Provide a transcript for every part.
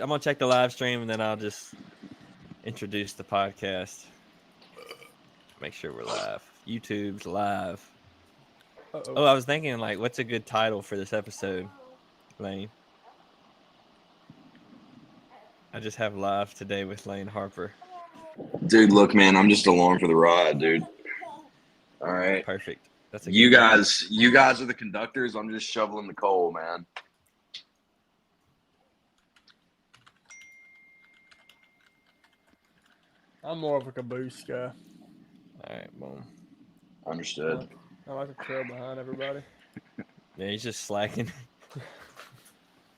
I'm gonna check the live stream and then I'll just introduce the podcast. Make sure we're live. YouTube's live. Uh-oh. Oh, I was thinking like, what's a good title for this episode, Lane? I just have live today with Lane Harper. Dude, look, man, I'm just along for the ride, dude. All right. Perfect. That's a You good name. guys are the conductors. I'm just shoveling the coal, man. I'm more of a caboose guy. All right, boom. Understood. I like to trail behind everybody. Yeah, he's just slacking.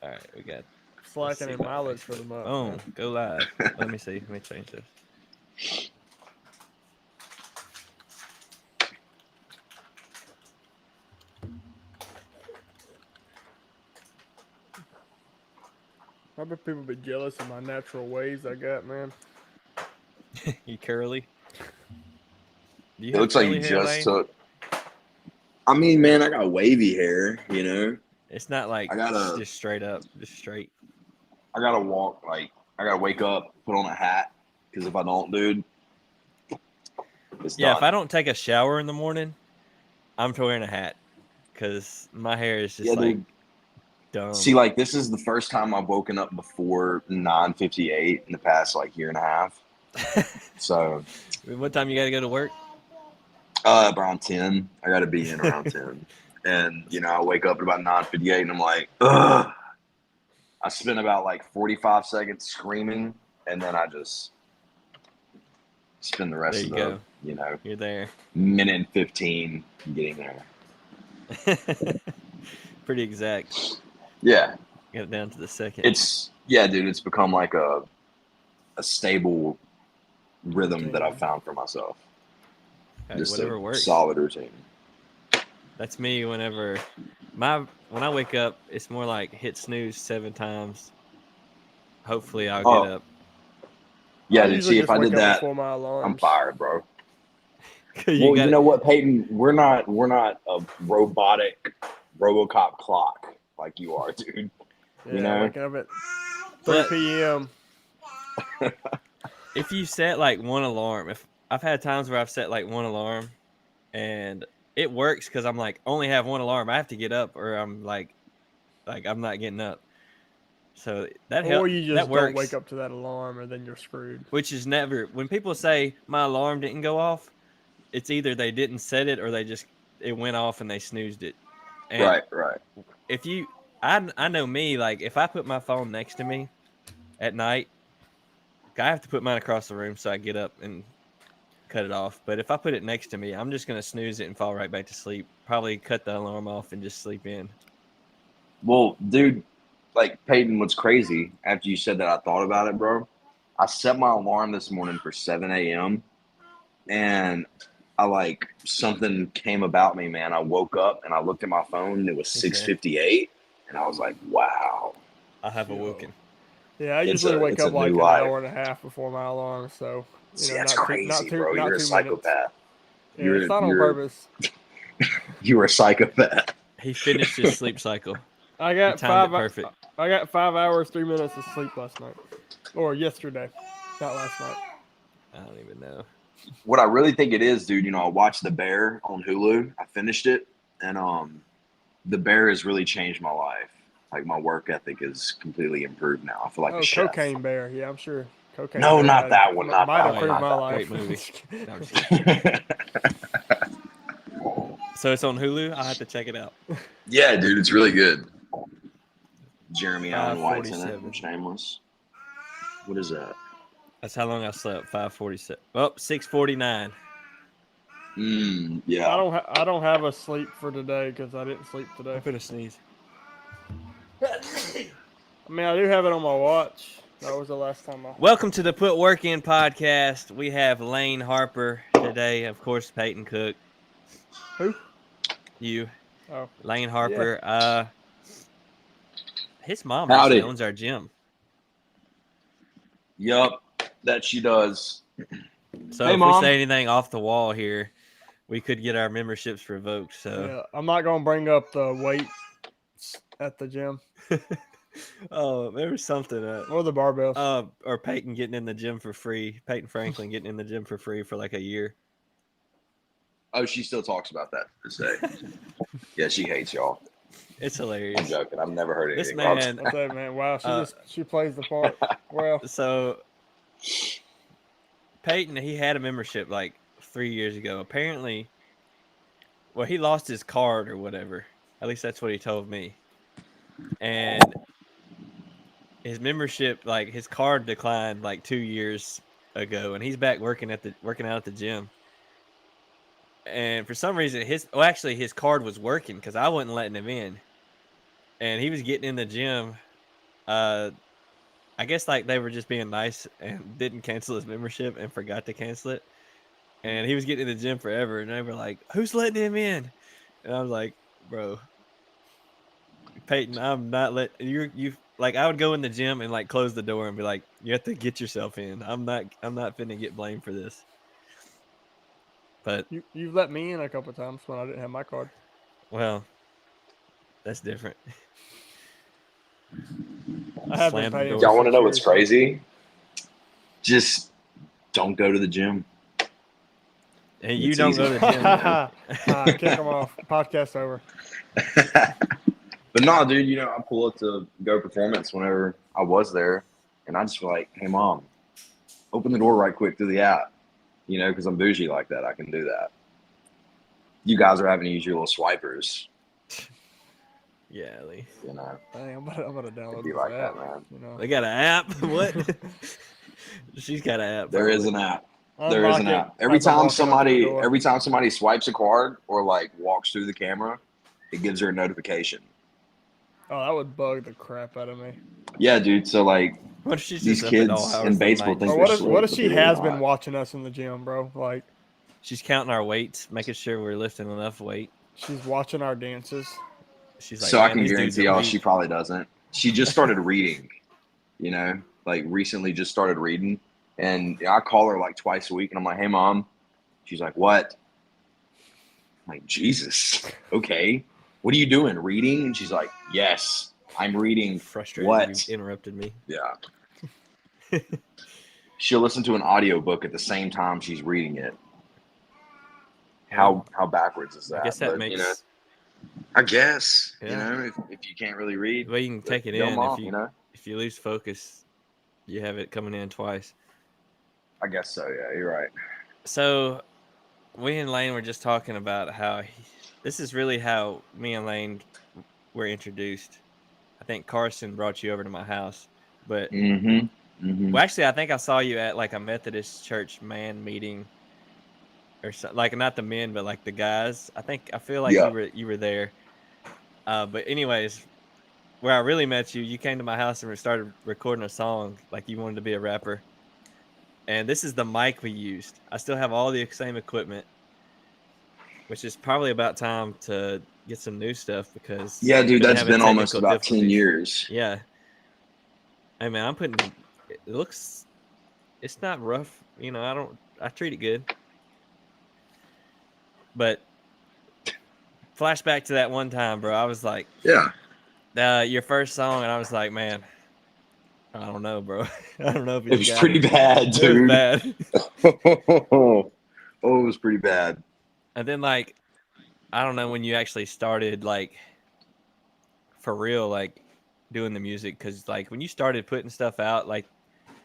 All right, we got Slacking in mileage for the month. boom. Man. Go live. Let me see. Let me change this. I bet people be jealous of my natural ways I got, man. You curly? Do you It have looks like curly you hair, just Lane? took. I mean, man, I got wavy hair, you know. It's not like I gotta- just straight up, just straight. I gotta walk, like, I gotta wake up, put on a hat, because if I don't, dude, it's Yeah, done. if I don't take a shower in the morning, I'm wearing a hat because my hair is just Yeah, like dude. dumb. See, like, this is the first time I've woken up before 9:58 in the past, like, year and a half. So, What time you got to go to work? around 10. I gotta be in around 10. And, you know, I wake up at about 9:58 and I'm like, ugh. I spend about like 45 seconds screaming and then I just spend the rest There of you the, go. you know, You're there. minute and 15 getting there. Pretty exact. Yeah. Got it down to the second. Yeah, dude, it's become like a stable rhythm Routine. that I've found for myself. Hey, Just whatever a works. solid routine. That's me whenever when I wake up, it's more like hit snooze 7 times. Hopefully I'll get up. Yeah, I dude, usually see, just if I wake did up that, before my alarms. I'm fired, bro. you Well, you know what, Peyton? We're not a robotic RoboCop clock like you are, dude. Yeah, You know? waking up at 3 But- p.m. If you set like one alarm, if I've had times where I've set like one alarm and it works because I'm like only have one alarm. I have to get up or I'm like I'm not getting up. So that helps. Or you just That works. don't wake up to that alarm and then you're screwed. Which is never when people say my alarm didn't go off, it's either they didn't set it or it went off and they snoozed it. And Right. if you I know me, like if I put my phone next to me at night, I have to put mine across the room so I get up and cut it off. But if I put it next to me, I'm just gonna snooze it and fall right back to sleep. Probably cut the alarm off and just sleep in. Well, dude, like Peyton, what's crazy, after you said that, I thought about it, bro. I set my alarm this morning for 7 a.m. and something came about me, man. I woke up and I looked at my phone and it was 6:58 and I was like, wow. I have Yo. awoken. Yeah, I It's usually a- wake it's up a like new an life. hour and a half before my alarm, so See, that's not crazy, too, bro. not You're a 2 minutes. psychopath. Yeah, it's not on You're- purpose. You're a psychopath. He finished his sleep cycle. I He got timed it 5 perfect. I got 5 hours 3 minutes of sleep last night, or yesterday, not last night. I don't even know. What I really think it is, dude, you know, I watched The Bear on Hulu. I finished it, and The Bear has really changed my life. Like, my work ethic is completely improved now. I feel like a chef. Cocaine Bear. Yeah, I'm sure. Cocaine. No, Bear not might that have- one, not might that have one, improved not my that life. great movie. No, I'm just kidding. So it's on Hulu. I'll have to check it out. Yeah, dude, it's really good. Jeremy Allen White's in it 5:47. from Shameless. What is that? That's how long I slept. 5:47. Oh, 6:49. Yeah. I don't have a sleep for today because I didn't sleep today. I'm gonna sneeze. I mean, I do have it on my watch. That was the last time I. Welcome to the Put Work In podcast. We have Lane Harper today. Of course, Peyton Cook. Who? You. Oh. Lane Harper. His mom Howdy. actually owns our gym. Yup, that she does. So Hey, if Mom. we say anything off the wall here, we could get our memberships revoked. So Yeah, I'm not gonna bring up the weight at the gym. Oh, there was something. Or the barbells. Or Peyton getting in the gym for free. Peyton Franklin getting in the gym for free for like a year. Oh, she still talks about that to this day. Yeah, she hates y'all. It's I'm hilarious. joking. I've never heard This anything about man. I say, man, wow, she plays the part. Well, So Peyton, he had a membership like 3 years ago. Apparently, well, he lost his card or whatever. At least that's what he told me. And his membership, like his card declined like 2 years ago, and he's back working out at the gym. And for some reason, his card was working because I wasn't letting him in, and he was getting in the gym. Uh, I guess like they were just being nice and didn't cancel his membership and forgot to cancel it. And he was getting in the gym forever, and they were like, "Who's letting him in?" And I was like, "Bro, Peyton, I'm not letting you." Like I would go in the gym and like close the door and be like, "You have to get yourself in. I'm not finna get blamed for this." But you've let me in a couple times when I didn't have my card. well, that's different. I have been Slammed the paying. door. Y'all want to know what's Cheers, man. crazy? Just don't go to the gym. And you It's don't easy. go to the gym. Kick them off. Podcast over. But no, dude, you know, I pull up to Go Performance whenever I was there, and I just feel like, hey, Mom, open the door right quick through the app, you know, because I'm bougie like that. I can do that. You guys are having to use your little swipers, Yeah, Lee. you know. Dang, I'm about to download It'd be this like app. that, man. You know. They got an app? What? She's got an app. There is probably. an app. There is Unlock an it app. Every as I'm time walking up to the door. somebody swipes a card or like walks through the camera, it gives her a notification. Oh, that would bug the crap out of me. Yeah, dude. So like What if she's these just up at all kids hours in of the Batesville night? think Or they're what if slick, what if but she they're really has been not. watching us in the gym, bro? Like She's counting our weights, making sure we're lifting enough weight. she's watching our dances. She's like, So I man, can these dudes guarantee are y'all weak. she probably doesn't. She just started reading, you know, like recently just started reading. And I call her like twice a week and I'm like, hey, Mom. She's like, what? I'm like, Jesus. Okay. What are you doing? Reading? And she's like, yes, I'm reading. Frustrated What? you interrupted me. Yeah. She'll listen to an audiobook at the same time she's reading it. How backwards is that? I guess that But, makes. you know, I guess, you Yeah. know, if you can't really read, Well, you can take it go in Mom, you know. if you lose focus, you have it coming in twice. I guess so. Yeah, you're right. So, we and Lane were just talking about how this is really how me and Lane were introduced. I think Carson brought you over to my house, but Mm-hmm. Mm-hmm. well, actually, I think I saw you at like a Methodist church man meeting, or so, like not the men, but like the guys. I feel like Yeah. you were there. But anyways, where I really met you, you came to my house and we started recording a song. Like you wanted to be a rapper, and this is the mic we used. I still have all the same equipment, which is probably about time to get some new stuff because Yeah, dude, we've been that's having been almost technical about 10 difficulties. years. Yeah. Hey man, I'm putting. It looks. It's not rough, you know. I treat it good. But flashback to that one time, bro. I was like, Yeah. your first song, and I was like, man, I don't know, bro. I don't know if It you was got pretty it. bad, It was dude. bad. Oh, it was pretty bad. And then like, I don't know when you actually started like for real, like doing the music, because like when you started putting stuff out, like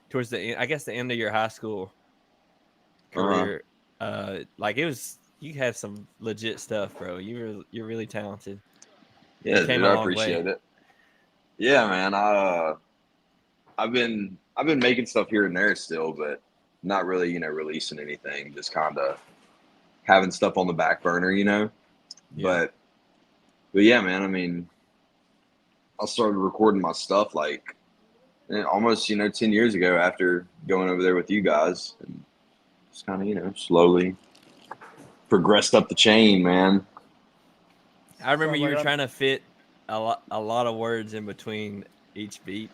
towards the end, I guess the end of your high school career, like it was, you had some legit stuff, bro. You're really talented. Yeah, You came dude, a I long way. appreciate it. Yeah, man. I've been making stuff here and there still, but not really, you know, releasing anything. Just kind of having stuff on the back burner, you know. Yeah. But yeah, man. I mean, I started recording my stuff like almost, you know, 10 years ago after going over there with you guys, and just kind of, you know, slowly progressed up the chain, man. I remember Sounds you like were I'm- trying to fit a lot of words in between each beat.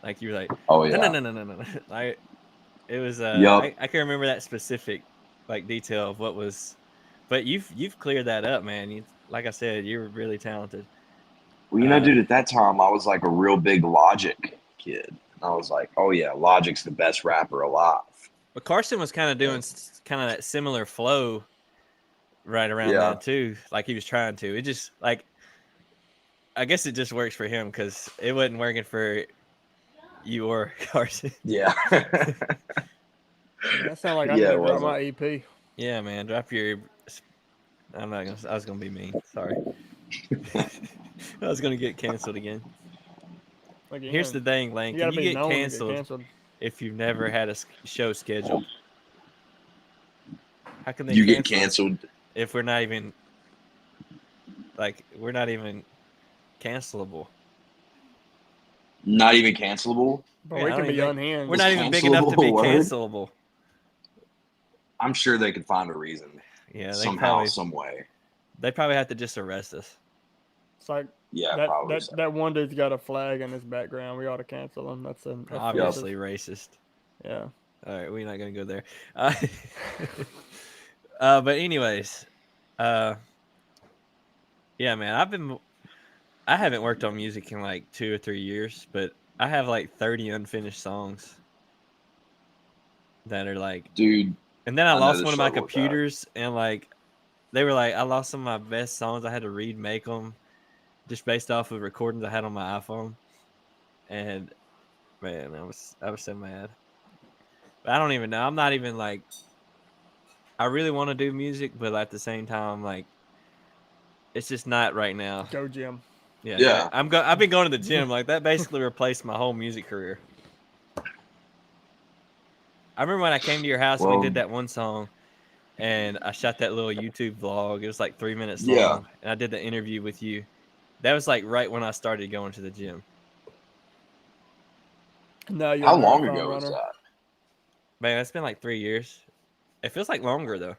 Like you were like, Oh no, yeah. no, no, no, no, no. Like it was. Yup. I can remember that specific like detail of what was. But you've cleared that up, man. You, like I said, you're really talented. Well, dude, at that time, I was like a real big Logic kid. I was like, oh, yeah, Logic's the best rapper alive. But Carson was kind of doing kind of that similar flow right around then, too. Like he was trying to. It just, like, I guess it just works for him because it wasn't working for you or Carson. Yeah. That sounds like I need to drop my EP. Yeah, man. Drop your... I was going to be mean. Sorry. I was going to get canceled again. Here's the thing, Lane. Can you get canceled if you've never had a show scheduled? How can they get canceled if we're not even cancelable? Not even cancelable? But we can be unhinged. We're not even big enough to be cancelable. I'm sure they could find a reason. Yeah, somehow, some way. They probably have to just arrest us. It's like that one dude's got a flag in his background. We ought to cancel him. That's obviously racist. Yeah. All right, we're not gonna go there. But anyways, yeah, man, I haven't worked on music in like 2 or 3 years, but I have like 30 unfinished songs that are like, dude. And then I lost one of my computers, and like, they were like, I lost some of my best songs. I had to remake them just based off of recordings I had on my iPhone. And man, I was so mad. But I don't even know. I'm not even like, I really want to do music, but at the same time, like, it's just not right now. Go gym. Yeah. I've been going to the gym. Like, that basically replaced my whole music career. I remember when I came to your house and we did that one song, and I shot that little YouTube vlog. It was like 3 minutes long, and I did the interview with you. That was like right when I started going to the gym. No, how long ago was that? Man, it's been like 3 years. It feels like longer though.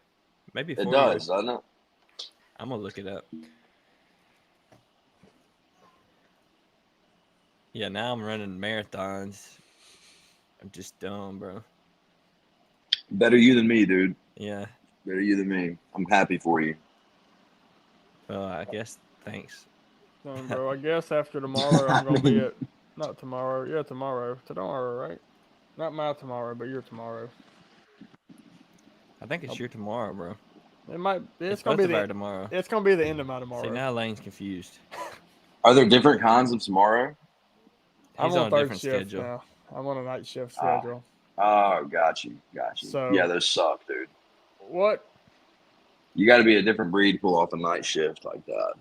Maybe 4 years. It does, doesn't it? I'm gonna look it up. Yeah, now I'm running marathons. I'm just dumb, bro. Better you than me, dude. Yeah. Better you than me. I'm happy for you. Well, I guess thanks. Bro, I guess after tomorrow I'm gonna be at not tomorrow. Yeah, tomorrow. Tomorrow, right? Not my tomorrow, but your tomorrow. I think it's your tomorrow, bro. It might. It's gonna be tomorrow. It's gonna be the end of my tomorrow. See, now Lane's confused. Are there different kinds of tomorrow? He's on a different schedule now. I'm on a night shift schedule. Oh, got you. So, yeah, those suck, dude. What? You got to be a different breed to pull off a night shift like that.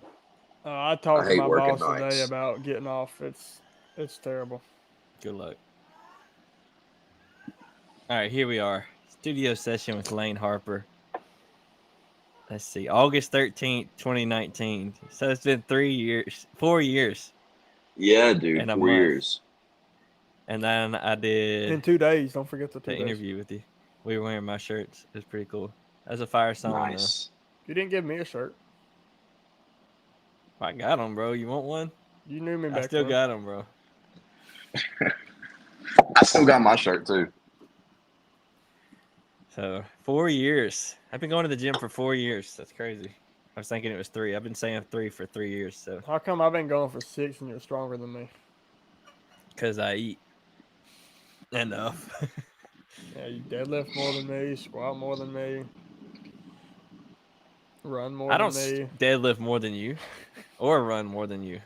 I talked to my boss today about getting off. It's terrible. Good luck. All right, here we are. Studio session with Lane Harper. Let's see. August 13th, 2019. So it's been 4 years. Yeah, dude. 4 years. And then I did... In 2 days. Don't forget the interview with you. We were wearing my shirts. It was pretty cool. That was a fire song. Nice. You didn't give me a shirt. I got them, bro. You want one? You knew me back then. I still got them, bro. I still got my shirt, too. So, 4 years. I've been going to the gym for 4 years. That's crazy. I was thinking it was 3. I've been saying 3 for 3 years. So how come I've been going for 6 and you're stronger than me? Because I eat enough. Yeah, you deadlift more than me, squat more than me, run more than me. I don't deadlift more than you or run more than you.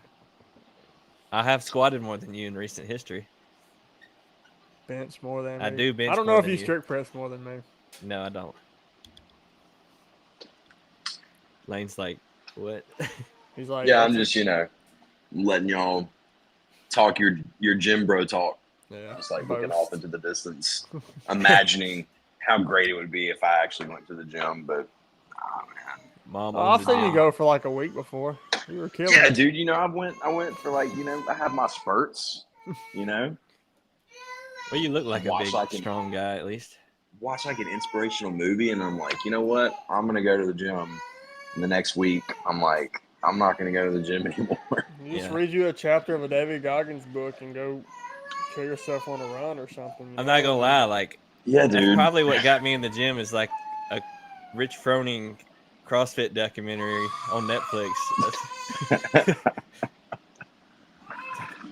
I have squatted more than you in recent history. Bench more than me. I do bench. I don't know if you strict press more than me. No, I don't. Lane's like, what? He's like, yeah, I'm just, letting y'all talk your gym bro talk. Yeah. Just like looking off into the distance, imagining how great it would be if I actually went to the gym. But, oh man, Mom, I've seen you go for like a week before. You were killing. Yeah, dude. I went for like, I have my spurts. Well, you look like a big, strong guy at least. Watch like an inspirational movie, and I'm like, you know what? I'm gonna go to the gym. And the next week, I'm like, I'm not gonna go to the gym anymore. You just read you a chapter of a David Goggins book and go kill yourself on a run or something. I'm not gonna lie, like, yeah, dude. That's probably what got me in the gym is like a Rich Froning CrossFit documentary on Netflix.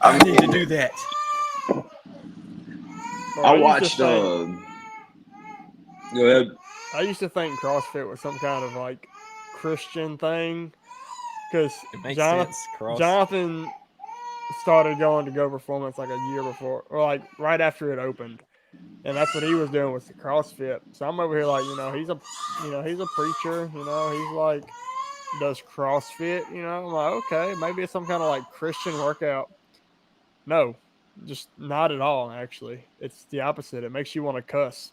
I need to do that. Bro, I used to watched. think- Go ahead. I used to think CrossFit was some kind of like Christian thing because It makes Jonathan, sense. Jonathan started going to Go Performance like a year before, or like right after it opened, and that's what he was doing was the CrossFit. So I'm over here like, he's a preacher, he's like does CrossFit, I'm like, okay, maybe it's some kind of like Christian workout. No, just not at all. Actually, it's the opposite. It makes you want to cuss.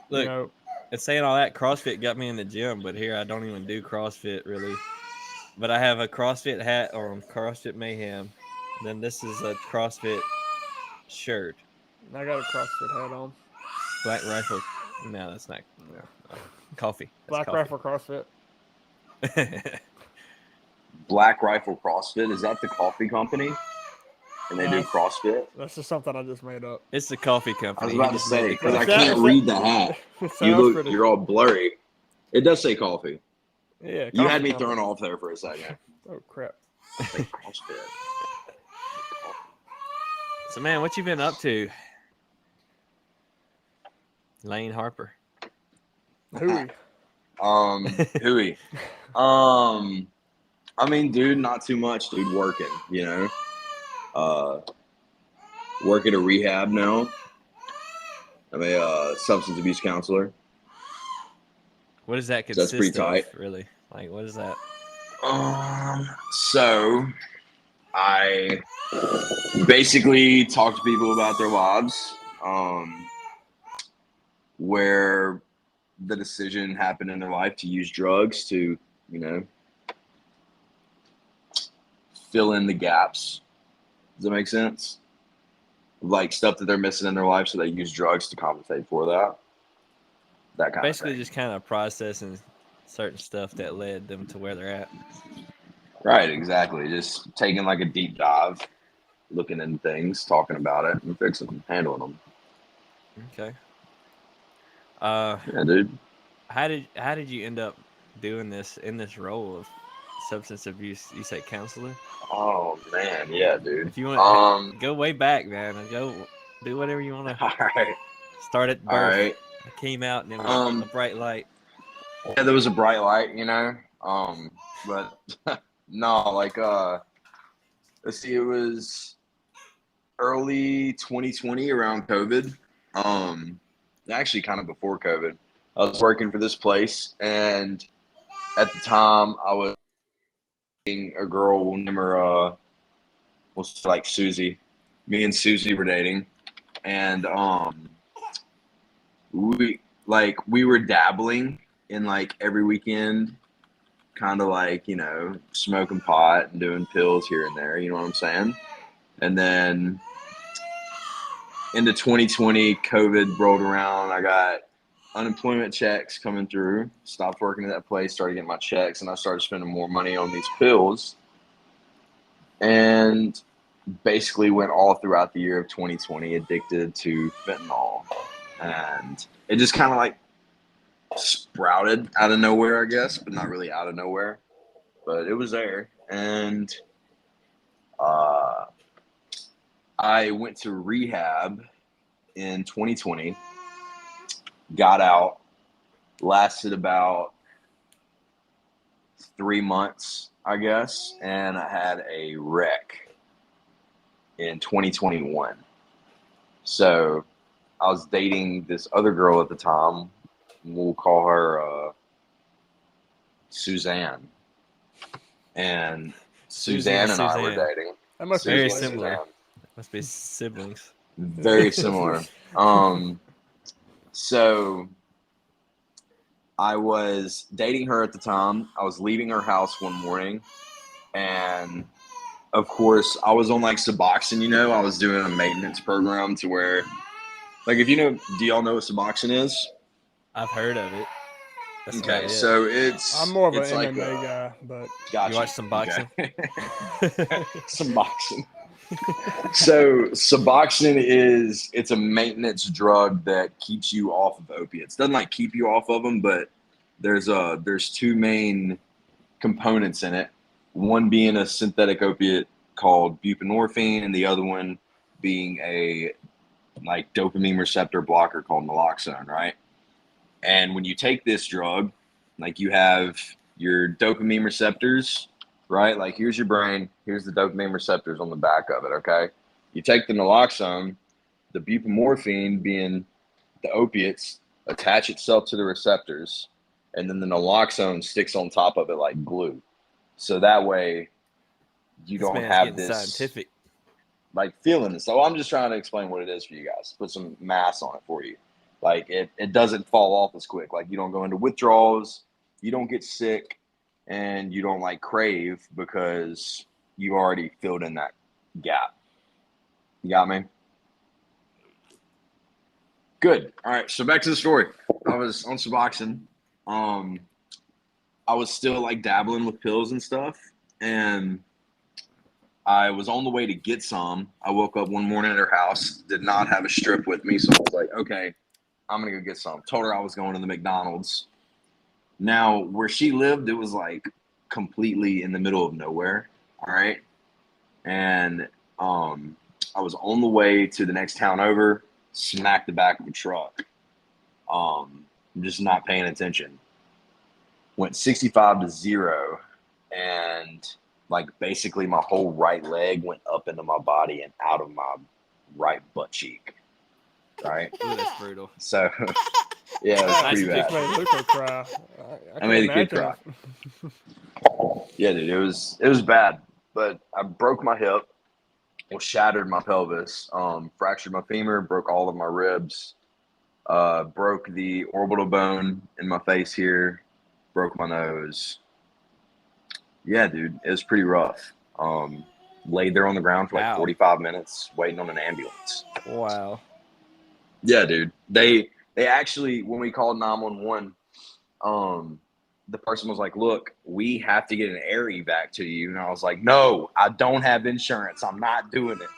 Look, and saying all that, CrossFit got me in the gym, but here I don't even do CrossFit really. But I have a CrossFit hat on, CrossFit Mayhem. Then this is a CrossFit shirt. I got a CrossFit hat on. Black Rifle. No, that's not. No. Coffee. That's Black Rifle CrossFit. Black Rifle CrossFit, is that the coffee company? And they do CrossFit? That's just something I just made up. It's the coffee company. I was about to say, because I It can't sounds- read the hat. You're all blurry. It does say coffee. Yeah, You had coffee me company. thrown off there for a second. Oh crap! Like CrossFit. So man, what you been up to? Lane Harper. Hooey. Hooey. I mean, dude, not too much, dude. Working, work at a rehab now. I'm a substance abuse counselor. What does that So that's consist pretty of, tight. really? Like, what is that? So I basically talk to people about their lives, where the decision happened in their life to use drugs to, fill in the gaps. Does that make sense? Like stuff that they're missing in their life, so they use drugs to compensate for that. That kind Basically, of thing. just kind of processing certain stuff that led them to where they're at. Right, exactly. Just taking like a deep dive, looking into things, talking about it, and fixing them, handling them. Okay. Yeah, dude. How did you end up doing this in this role of substance abuse? You say counselor? Oh man, yeah, dude. If you want, go way back, man. Go do whatever you want to. All right. Start at birth. All right. I came out and it was a bright light. Yeah, there was a bright light, but no, like let's see, it was early 2020 around COVID. Actually kind of before COVID. I was working for this place, and at the time I was dating a girl named her was like Susie. Me and Susie were dating, and we were dabbling in like every weekend, kind of like, smoking pot and doing pills here and there, you know what I'm saying? And then into 2020, COVID rolled around. I got unemployment checks coming through, stopped working at that place, started getting my checks, and I started spending more money on these pills. And basically went all throughout the year of 2020 addicted to fentanyl. And it just kind of like sprouted out of nowhere, I guess, but not really out of nowhere. But it was there. And I went to rehab in 2020, got out, lasted about 3 months, I guess, and I had a wreck in 2021. So I was dating this other girl at the time. We'll call her Suzanne. And Suzanne and I were dating. That must Very be similar. Suzanne. Must be siblings. Very similar. So I was dating her at the time. I was leaving her house one morning, and of course I was on like Suboxone, I was doing a maintenance program to where, like, if do y'all know what Suboxone is? I've heard of it. That's about Okay, it. so it's I'm more of an it's like MMA guy, but gotcha. You watch some boxing? Okay. Some boxing. So Suboxone it's a maintenance drug that keeps you off of opiates. Doesn't like keep you off of them, but there's two main components in it. One being a synthetic opiate called buprenorphine, and the other one being a like dopamine receptor blocker called naloxone, right? And when you take this drug, like you have your dopamine receptors, right? Like here's your brain, here's the dopamine receptors on the back of it, okay? You take the naloxone, the buprenorphine being the opiates, attach itself to the receptors, and then the naloxone sticks on top of it like glue. So that way you This don't man's have getting this scientific. like feeling. So I'm just trying to explain what it is for you guys. Put some mass on it for you. Like it doesn't fall off as quick. Like you don't go into withdrawals, you don't get sick, and you don't like crave because you already filled in that gap. You got me? Good. All right. So back to the story. I was on Suboxone. I was still like dabbling with pills and stuff, and I was on the way to get some. I woke up one morning at her house, did not have a strip with me, so I was like, okay, I'm gonna go get some. Told her I was going to the McDonald's. Now, where she lived, it was like completely in the middle of nowhere. All right. And I was on the way to the next town over, smacked the back of a truck. Just not paying attention. Went 65 to 0, and like basically my whole right leg went up into my body and out of my right butt cheek. Right. Ooh, that's brutal. So yeah, it was Nice pretty bad. Made Luca cry. I made the kid cry. Yeah, dude, it was bad. But I broke my hip, shattered my pelvis, fractured my femur, broke all of my ribs, broke the orbital bone in my face here, broke my nose. Yeah, dude, it was pretty rough. Laid there on the ground for like 45 minutes waiting on an ambulance. Wow. Yeah, dude. They actually, when we called 911, the person was like, look, we have to get an air evac to you. And I was like, no, I don't have insurance. I'm not doing it.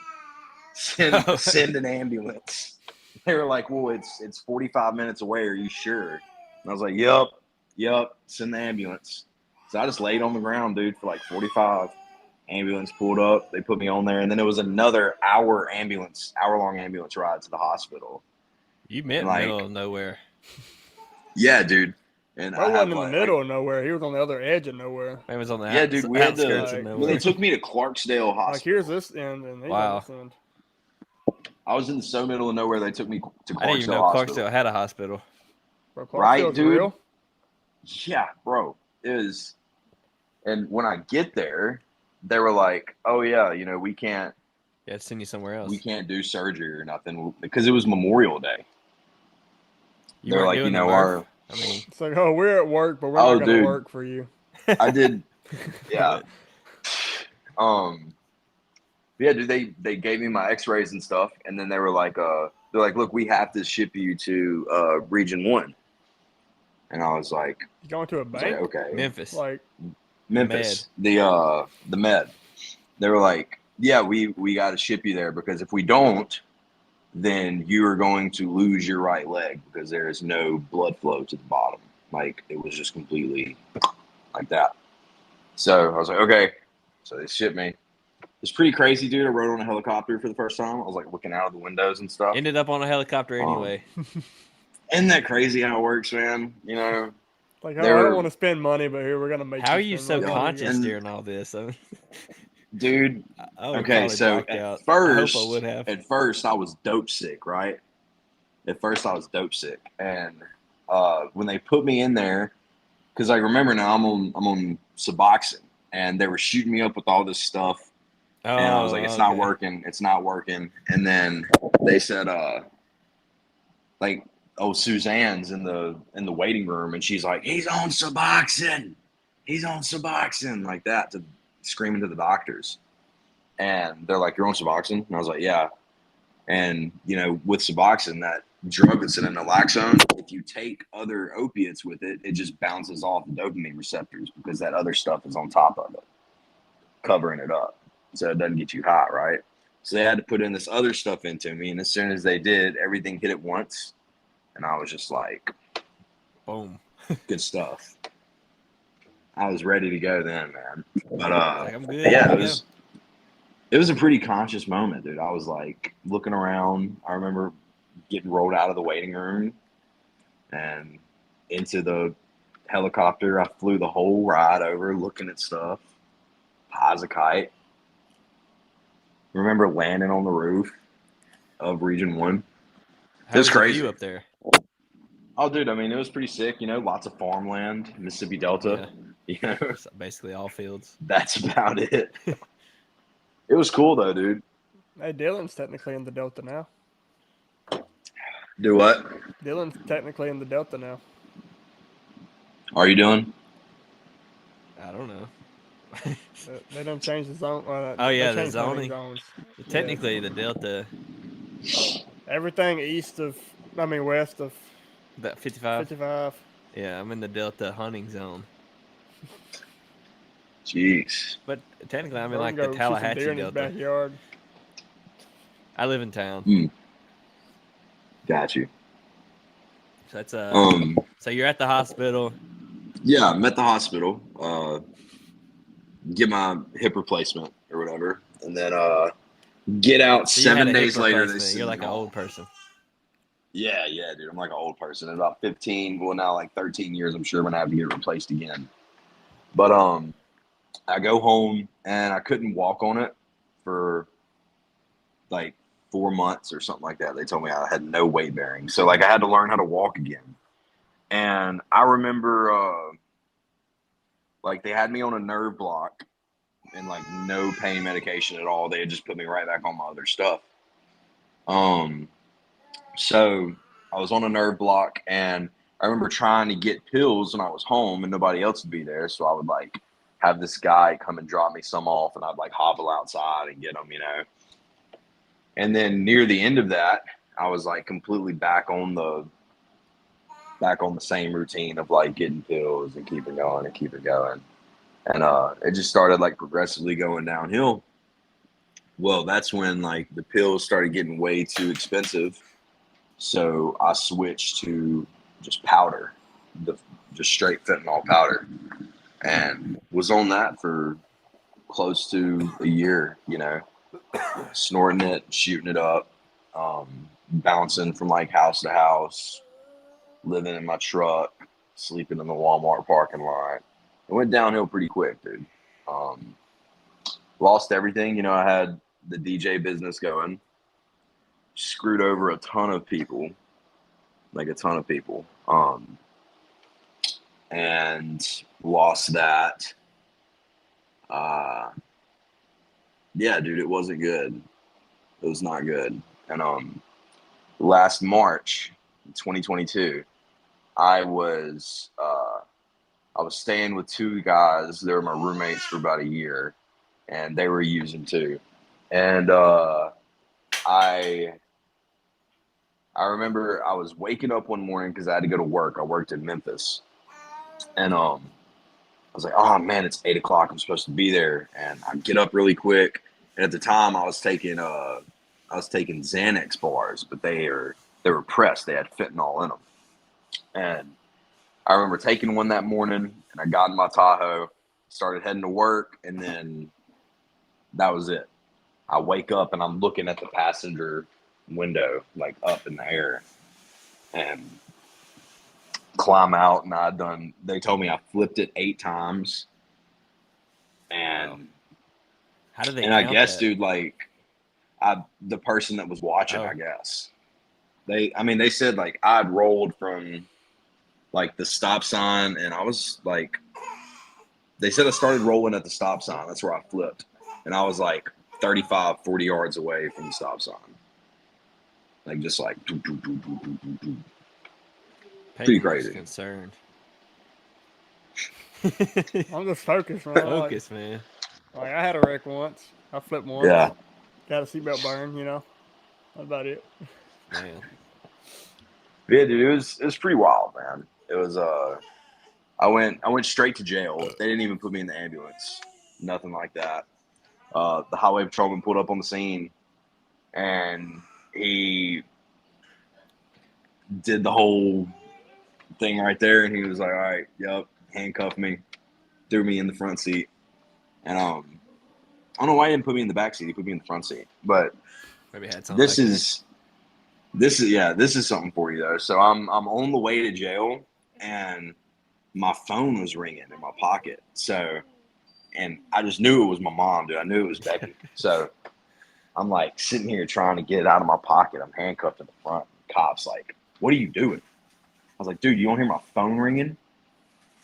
Send an ambulance. They were like, well, it's 45 minutes away. Are you sure? And I was like, yep, send the ambulance. So I just laid on the ground, dude, for like 45. Ambulance pulled up. They put me on there. And then it was another hour-long ambulance ride to the hospital. You meant like, middle of nowhere. Yeah, dude. And I wasn't in the middle of nowhere. He was on the other edge of nowhere. It was on the dude. We had outskirts to. of Well, nowhere. they took me to Clarksdale Hospital. Like here's this end, and he's on this end. I was in the so middle of nowhere. They took me to Clarksdale I didn't even know Hospital. Clarksdale had a hospital. Bro, Right, dude? Real? Yeah, bro. It is. And when I get there, they were like, "Oh yeah, we can't. Yeah, send you somewhere else. We can't do surgery or nothing because it was Memorial Day." They're like, our. I mean, it's like, oh, we're at work, but we're not gonna work for you. I did. Yeah. Yeah, dude. They gave me my X-rays and stuff, and then they were like, they're like, look, we have to ship you to Region 1. And I was like, you going to a bank? Like, okay. Memphis. Like Memphis. The med. They were like, yeah, we got to ship you there because if we don't, then you are going to lose your right leg because there is no blood flow to the bottom. Like it was just completely like that. So I was like, okay. So they shipped me. It's pretty crazy, dude. I rode on a helicopter for the first time. I was like looking out of the windows and stuff. Ended up on a helicopter anyway. Isn't that crazy how it works, man? Like, I don't want to spend money, but here we're gonna make. How are you so conscious during all this? Dude. Okay, so at first I was dope sick, right? At first I was dope sick, and when they put me in there, because I remember now I'm on Suboxone, and they were shooting me up with all this stuff. And I was like, it's not working. It's not working. And then they said, Suzanne's in the waiting room. And she's like, he's on Suboxone. He's on Suboxone. Like that, screaming to the doctors. And they're like, you're on Suboxone? And I was like, yeah. And, with Suboxone, that drug that's in a naloxone, if you take other opiates with it, it just bounces off the dopamine receptors because that other stuff is on top of it, covering it up. So it doesn't get you high, right? So they had to put in this other stuff into me, and as soon as they did, everything hit at once, and I was just like, boom, good stuff. I was ready to go then, man. But I'm good. yeah, It was a pretty conscious moment, dude. I was like looking around. I remember getting rolled out of the waiting room and into the helicopter. I flew the whole ride over looking at stuff, high as a kite. Remember landing on the roof of Region 1. How It was was the crazy. view up there? Oh, dude, I mean, it was pretty sick. You know, lots of farmland, Mississippi Delta. Yeah. You know, It's basically all fields. that's about it. It was cool, though, dude. Hey, Dylan's technically in the Delta now. Do what? Dylan's technically in the Delta now. Are you doing? I don't know. They don't change the zone. Oh, yeah, they the changed hunting zoning. zones. Technically, the Delta, Everything west of about 55. 55. Yeah, I'm in the Delta hunting zone. Jeez. But technically, I'm in Bro like can the go shoot some deer Tallahatchie in his Delta. backyard. I live in town. Got you. So that's so you're at the hospital. Yeah, I'm at the hospital. Get my hip replacement or whatever, and then get out So you had 7 a hip days later. They replacement. send You're me like an home. old person. Yeah, dude. I'm like an old person. In about 15, well now like 13 years, I'm sure I'm gonna have to get it replaced again. But I go home and I couldn't walk on it for like 4 months or something like that. They told me I had no weight bearing, so like I had to learn how to walk again. And I remember like they had me on a nerve block and like no pain medication at all. They had just put me right back on my other stuff. So I was on a nerve block, and I remember trying to get pills when I was home and nobody else would be there. So I would like have this guy come and drop me some off, and I'd like hobble outside and get them, you know. And then near the end of that, I was like completely back on the same routine of like getting pills and keep it going and keep it going. And it just started like progressively going downhill. Well, that's when like the pills started getting way too expensive. So I switched to just powder, just straight fentanyl powder, and was on that for close to a year, you know, snorting it, shooting it up, bouncing from like house to house, living in my truck, sleeping in the Walmart parking lot. It went downhill pretty quick, dude. Um, Lost everything. You know, I had the DJ business going, screwed over a ton of people, like a ton of people, and lost that. Uh, yeah, dude, it wasn't good. It was not good. And last March, 2022, I was staying with two guys. They were my roommates for about a year, and they were using too. And I remember I was waking up one morning because I had to go to work. I worked in Memphis, and I was like, "Oh man, it's 8 o'clock. I'm supposed to be there." And I get up really quick. And at the time, I was taking Xanax bars, but they were pressed. They had fentanyl in them. And I remember taking one that morning, and I got in my Tahoe, started heading to work, and then that was it. I wake up and I'm looking at the passenger window, like up in the air, and climb out. And they told me I flipped it 8 times. And, Wow. How do they and I count guess, that? dude, like the person that was watching, I guess they said like I'd rolled from like the stop sign, and I was like, they said I started rolling at the stop sign. That's where I flipped. And I was like 35, 40 yards away from the stop sign. Like, just like, doo, doo, doo, doo, doo, doo, doo. Pretty crazy. Concerned. I'm just focused, man. Focus, man. Like I had a wreck once. I flipped once. Yeah. Got a seatbelt burn, you know. That's about it. Man. Yeah, dude, it was pretty wild, man. It was I went straight to jail. They didn't even put me in the ambulance. Nothing like that. The highway patrolman pulled up on the scene, and he did the whole thing right there, and he was like, "All right, yep," handcuffed me, threw me in the front seat, and I don't know why he didn't put me in the back seat. He put me in the front seat. But Maybe had something. this is something for you though. So I'm on the way to jail, and my phone was ringing in my pocket. So, and I just knew it was my mom, dude. I knew it was Becky. So I'm like sitting here trying to get it out of my pocket. I'm handcuffed at the front. Cops like, "What are you doing?" I was like, "Dude, you don't hear my phone ringing?"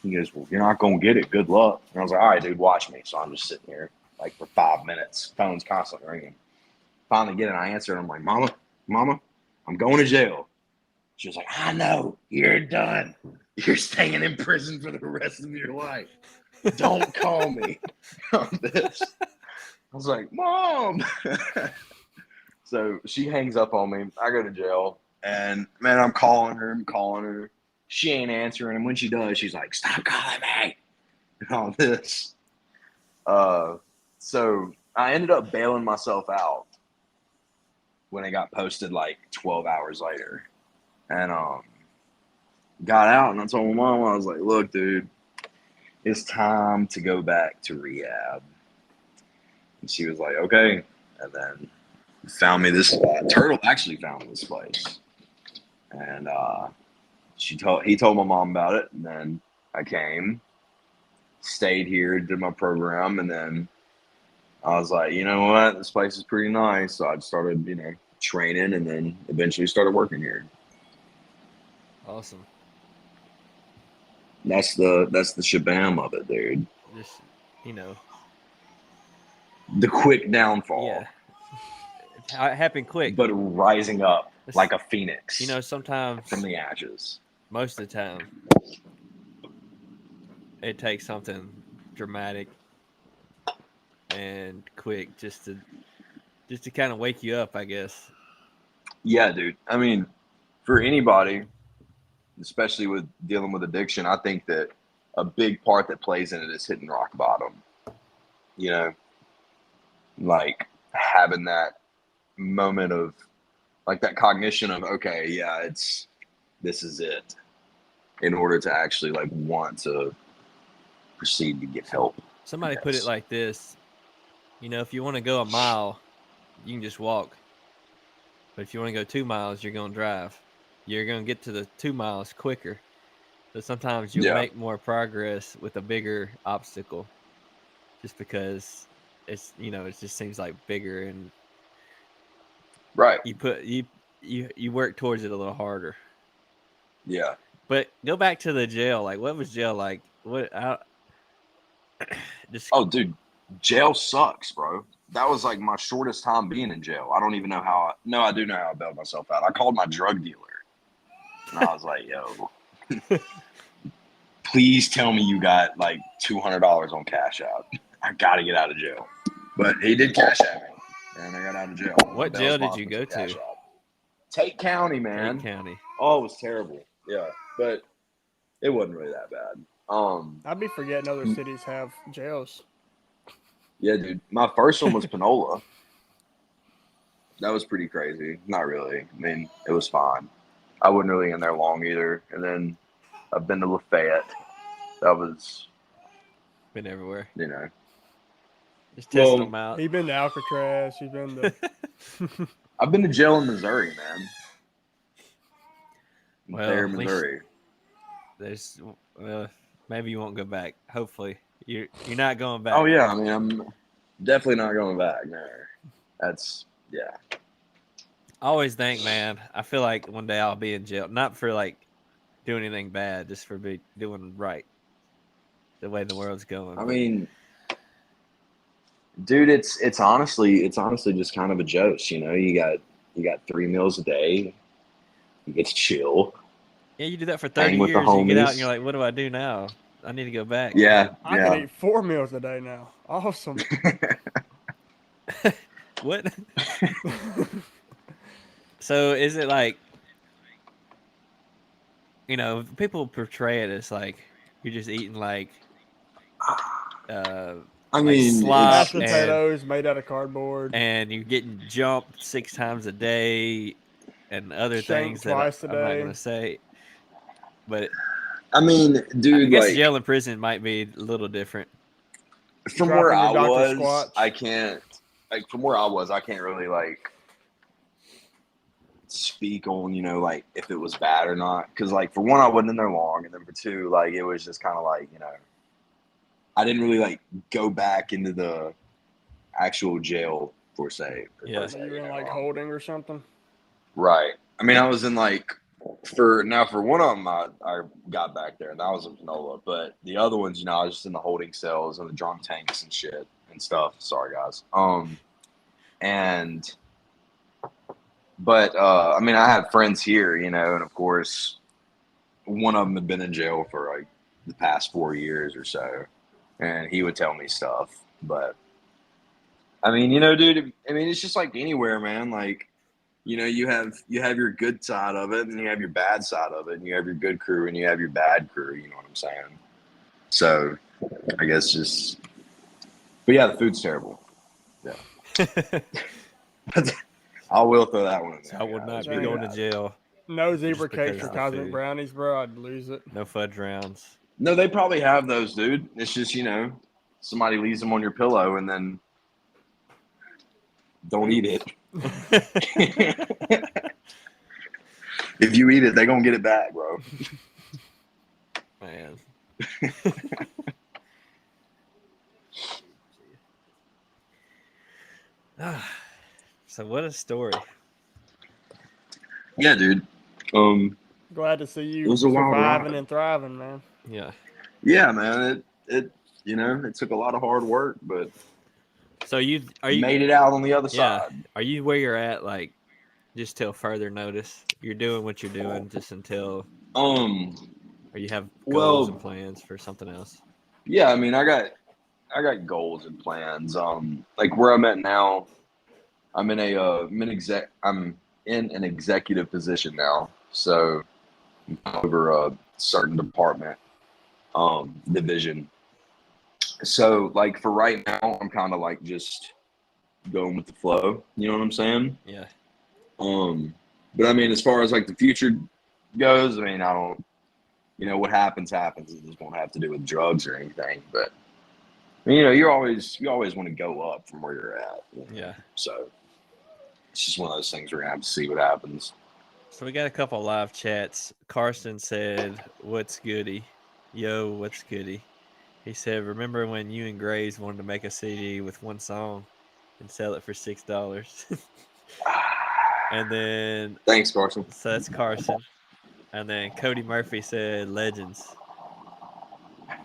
He goes, "Well, you're not gonna get it. Good luck." And I was like, "All right, dude, watch me." So I'm just sitting here like for 5 minutes. Phone's constantly ringing. Finally get it. I answer, and I'm like, "Mama, I'm going to jail." She was like, "I know. You're done. You're staying in prison for the rest of your life. Don't call me on this." I was like, "Mom." So she hangs up on me. I go to jail. And, man, I'm calling her. She ain't answering. And when she does, she's like, "Stop calling me." And all this. So I ended up bailing myself out when it got posted like 12 hours later. And got out, and I told my mom, I was like, "Look, dude, it's time to go back to rehab." And she was like, "Okay." And then found me this spot. Turtle actually found me this place. And he told my mom about it, and then I came, stayed here, did my program, and then I was like, "You know what? This place is pretty nice." So I started, training, and then eventually started working here. Awesome. That's the shabam of it, dude. Just The quick downfall, yeah, it happened quick. but rising up like a phoenix. Sometimes from the ashes. most of the time, it takes something dramatic and quick just to kind of wake you up, I guess. Yeah, dude. I mean, for anybody, especially with dealing with addiction, I think that a big part that plays in it is hitting rock bottom. Like having that moment of like that cognition of, okay, yeah, this is it, in order to actually like want to proceed to get help. Somebody put it like this, if you want to go a mile, you can just walk. But if you want to go 2 miles, you're going to drive. You're going to get to the 2 miles quicker. So sometimes you'll make more progress with a bigger obstacle just because it just seems like bigger, and right. You work towards it a little harder. Yeah. But go back to the jail. Like, what was jail like? Oh, dude, jail sucks, bro. That was like my shortest time being in jail. I don't even know how. No, I do know how I bailed myself out. I called my drug dealer, and I was like, "Yo, please tell me you got like $200 on Cash App. I got to get out of jail." But he did Cash App me, and I got out of jail. What jail did you go to? Tate County, man. Tate County. Oh, it was terrible. Yeah, but it wasn't really that bad. I'd be forgetting other cities have jails. Yeah, dude. My first one was Panola. That was pretty crazy. Not really. I mean, it was fine. I wasn't really in there long either. And then I've been to Lafayette. That was Been everywhere. Just testing them out. He's been to Alcatraz. He's been to. I've been to jail in Missouri, man. Well, Missouri. There's maybe you won't go back. Hopefully, you're not going back. Oh yeah, I mean, I'm definitely not going back. No, that's yeah. I always think, man, I feel like one day I'll be in jail, not for like doing anything bad, just for doing right. The way the world's going. I mean, dude, it's honestly just kind of a joke. You got 3 meals a day. You get to chill. Yeah, you do that for 30 years. You get out and you're like, what do I do now? I need to go back. Yeah. I can eat 4 meals a day now. Awesome. What? So is it like, people portray it as like you're just eating like I mean, mashed potatoes made out of cardboard, and you're getting jumped 6 times a day, and other things that I'm not gonna say. But I mean, dude, I guess jail and prison might be a little different. from dropping where your I Dr. was, Squatch. I can't like from where I was, I can't really like speak on, you know, like if it was bad or not. Because like for one, I wasn't in there long, and then for two, like it was just kind of like, you know, I didn't really like go back into the actual jail per se. Yeah. So you were in like holding or something? Right. I mean, I was in like for one of them, I got back there, and that was in Panola. But the other ones, you know, I was just in the holding cells and the drunk tanks and shit and stuff. Sorry, guys. And but I mean, I had friends here, you know, and of course, one of them had been in jail for like the past 4 years or so, and he would tell me stuff. But I mean, you know, dude, I mean, it's just like anywhere, man. Like, you know, you have your good side of it, and you have your bad side of it, and you have your good crew, and you have your bad crew. You know what I'm saying? So, I guess just, but yeah, the food's terrible. Yeah, I will throw that one in there. I would Yeah, not it's be really going to bad. jail. No zebra Just because cakes or of the cosmic food. brownies, bro. I'd lose it. No fudge rounds. No, they probably have those, dude. It's just, you know, somebody leaves them on your pillow and then don't eat it. If you eat it, they're gonna get it back, bro. Man. So what a story. Yeah, dude. Glad to see It you was a wild surviving ride. and thriving, man. Yeah. Yeah, man. It you know, it took a lot of hard work, but So you made it out on the other yeah. side. Are you where you're at like just till further notice? You're doing what you're doing just until Um, or you have goals and well, plans for something else? yeah, I mean, I got goals and plans. Like where I'm at now, I'm in an executive position now. So over a certain department, division. So like for right now, I'm kind of like just going with the flow. You know what I'm saying? Yeah. But I mean, as far as like the future goes, I mean, I don't, you know, what happens happens. It just won't have to do with drugs or anything. But I mean, you know, you always want to go up from where you're at. You know? Yeah. So it's just one of those things we're gonna have to see what happens. So we got a couple live chats. Carson said, "What's goody? Yo, what's goody?" He said, "Remember when you and Graves wanted to make a CD with one song and sell it for $6?" And then, Thanks, Carson. so that's Carson. And then Cody Murphy said, "Legends."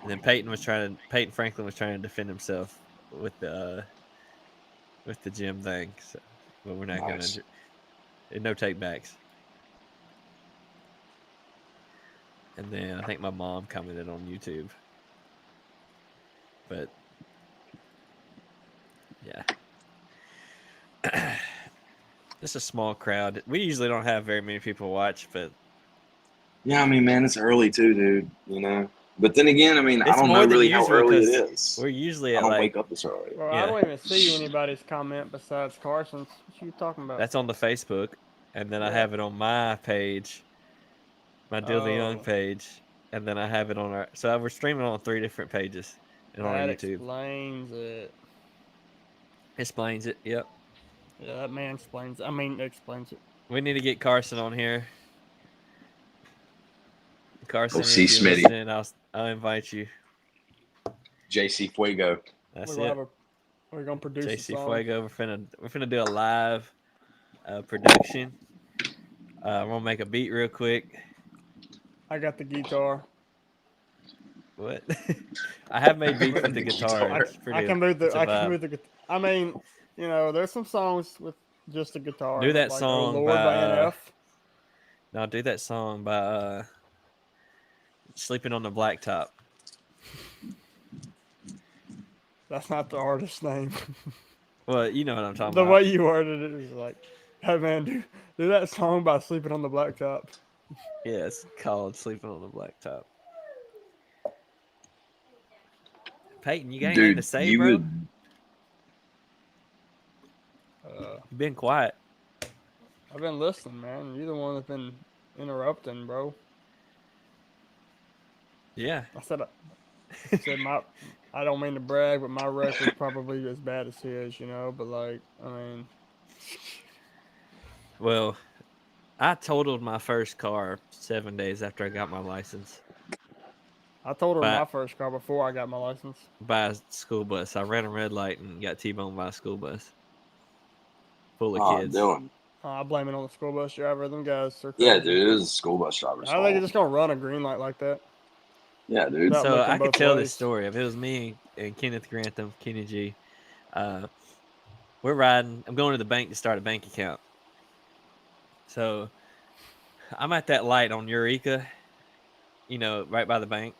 And then Peyton Franklin was trying to defend himself with the gym thing. So, but we're not Nice. gonna no take backs. And then I think my mom commented on YouTube. But yeah. It's a small crowd. We usually don't have very many people watch, but Yeah, I mean, man, it's early too, dude. You know. But then again, I mean, I it's don't more know than really how usual early it because is. we're usually I at don't like wake up this early. Well, I yeah, don't even see anybody's comment besides Carson's. What you talking about? that's on the Facebook, and then I Yeah. have it on my page, my Deal the Young Oh, page, and then I have it on our. So we're streaming on 3 different pages and on our that YouTube. explains it. Explains it. Yep. Yeah, that man explains. I mean, explains it. We need to get Carson on here. Carson, Oh, see if you're Smitty, listening, I'll invite you. JC Fuego. That's We're it. gonna we're gonna produce a JC song. Fuego. We're finna do a live production. I'm gonna make a beat real quick. I got the guitar. What? I have made beats with the The guitar. guitar. It's pretty. It's a I can vibe. move the. I mean, you know, there's some songs with just the guitar, Do that like "Oh song by Lord" by NF. no, do that song by Sleeping on the Blacktop. That's not the artist's name. Well, you know what I'm talking The about. way you worded it is like, "Hey man, do that song by Sleeping on the Blacktop." Yeah, it's called Sleeping on the Blacktop. Peyton, you got anything to Dude, say, you bro? would. You've been quiet. I've been listening, man. You're the one that's been interrupting, bro. Yeah. I said Said I don't mean to brag, but my record's probably as bad as his, but like, I mean, Well, I totaled my first car 7 days after I got my license I totaled by my first car before I got my license. by a school bus. I ran a red light and got T-boned by a school bus full of Oh, kids. Dylan. I blame it on the school bus driver. Them guys are Yeah, crazy. dude, it was a school bus driver's How they fault. just gonna run a green light like that Yeah, dude. without So looking I could both tell this ways? story. If it was me and Kenneth Grantham, Kenny G, uh, we're riding. I'm going to the bank to start a bank account. So I'm at that light on Eureka, right by the bank.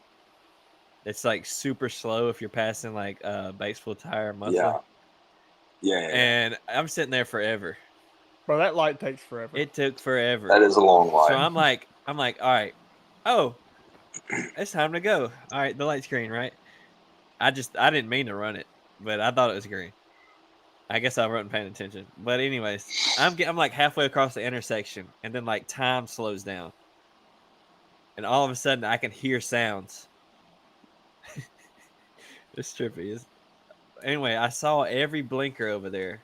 It's like super slow if you're passing like Batesville Tire Yeah. Muffler. Yeah. And I'm sitting there forever. Bro, that light takes forever. It took forever. That is a long So line. I'm like, all right. Oh, it's time to go. All right, the light's green, right? I didn't mean to run it, but I thought it was green. I guess I wasn't paying attention. But anyways, I'm like halfway across the intersection, and then like time slows down, and all of a sudden I can hear sounds. It's trippy. Anyway, I saw every blinker over there.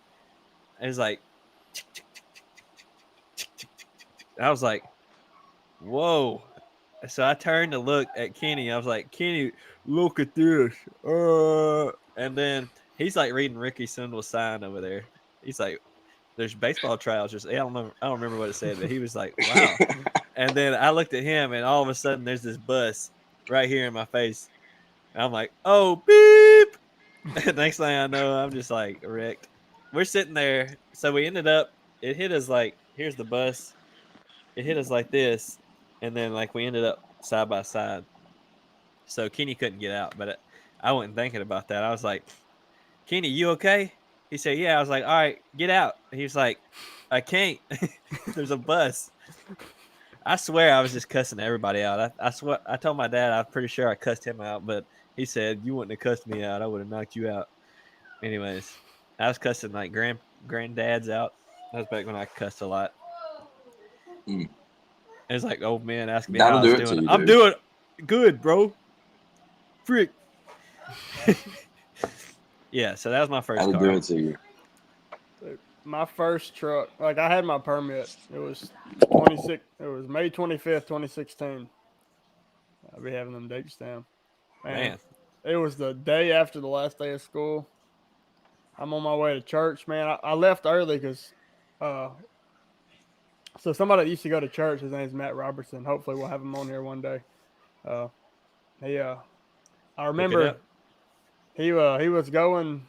It was like, I was like, whoa. So I turned to look at Kenny. I was like, Kenny, look at this. And then he's like reading Ricky Sundle's sign over there. He's like, there's baseball trials. I don't remember what it said, but he was like, wow. And then I looked at him, and all of a sudden there's this bus right here in my face. And I'm like, oh, beep. And next thing I know, I'm just like wrecked. We're sitting there. So we ended up, it hit us like, here's the bus. It hit us like this. And then like we ended up side by side. So Kenny couldn't get out, but I wasn't thinking about that. I was like, Kenny, you okay? He said, yeah. I was like, all right, get out. He was like, I can't. There's a bus. I swear I was just cussing everybody out. I swear I told my dad I'm pretty sure I cussed him out, but he said you wouldn't have cussed me out. I would have knocked you out. Anyways, I was cussing like granddads out. That was back when I cussed a lot. Mm. It was like old man asking me That'll how I was do it to doing. you, I'm dude. doing good, bro. Frick. Yeah, so that was my first That'll car. do it to you. My first truck, like I had my permit. It was 26. It was May 25th, 2016. I'll be having them dates down. Man. It was the day after the last day of school. I'm on my way to church, man. I left early because, so somebody that used to go to church, his name's Matt Robertson. Hopefully, we'll have him on here one day. I remember he was going.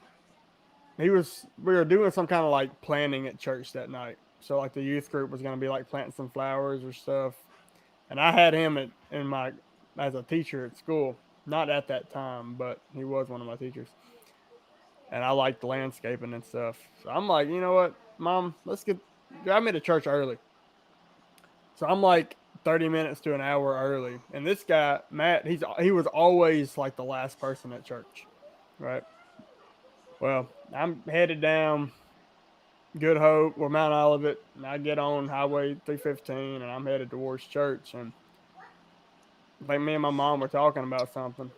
We were doing some kind of like planning at church that night. So like the youth group was going to be like planting some flowers or stuff, and I had him as a teacher at school. Not at that time, but he was one of my teachers. And I liked landscaping and stuff. So I'm like, you know what, Mom, drive me to church early. So I'm like 30 minutes to an hour early. And this guy, Matt, he was always like the last person at church, right? Well, I'm headed down Good Hope or Mount Olivet, and I get on Highway 315, and I'm headed towards church. And I think me and my mom were talking about something,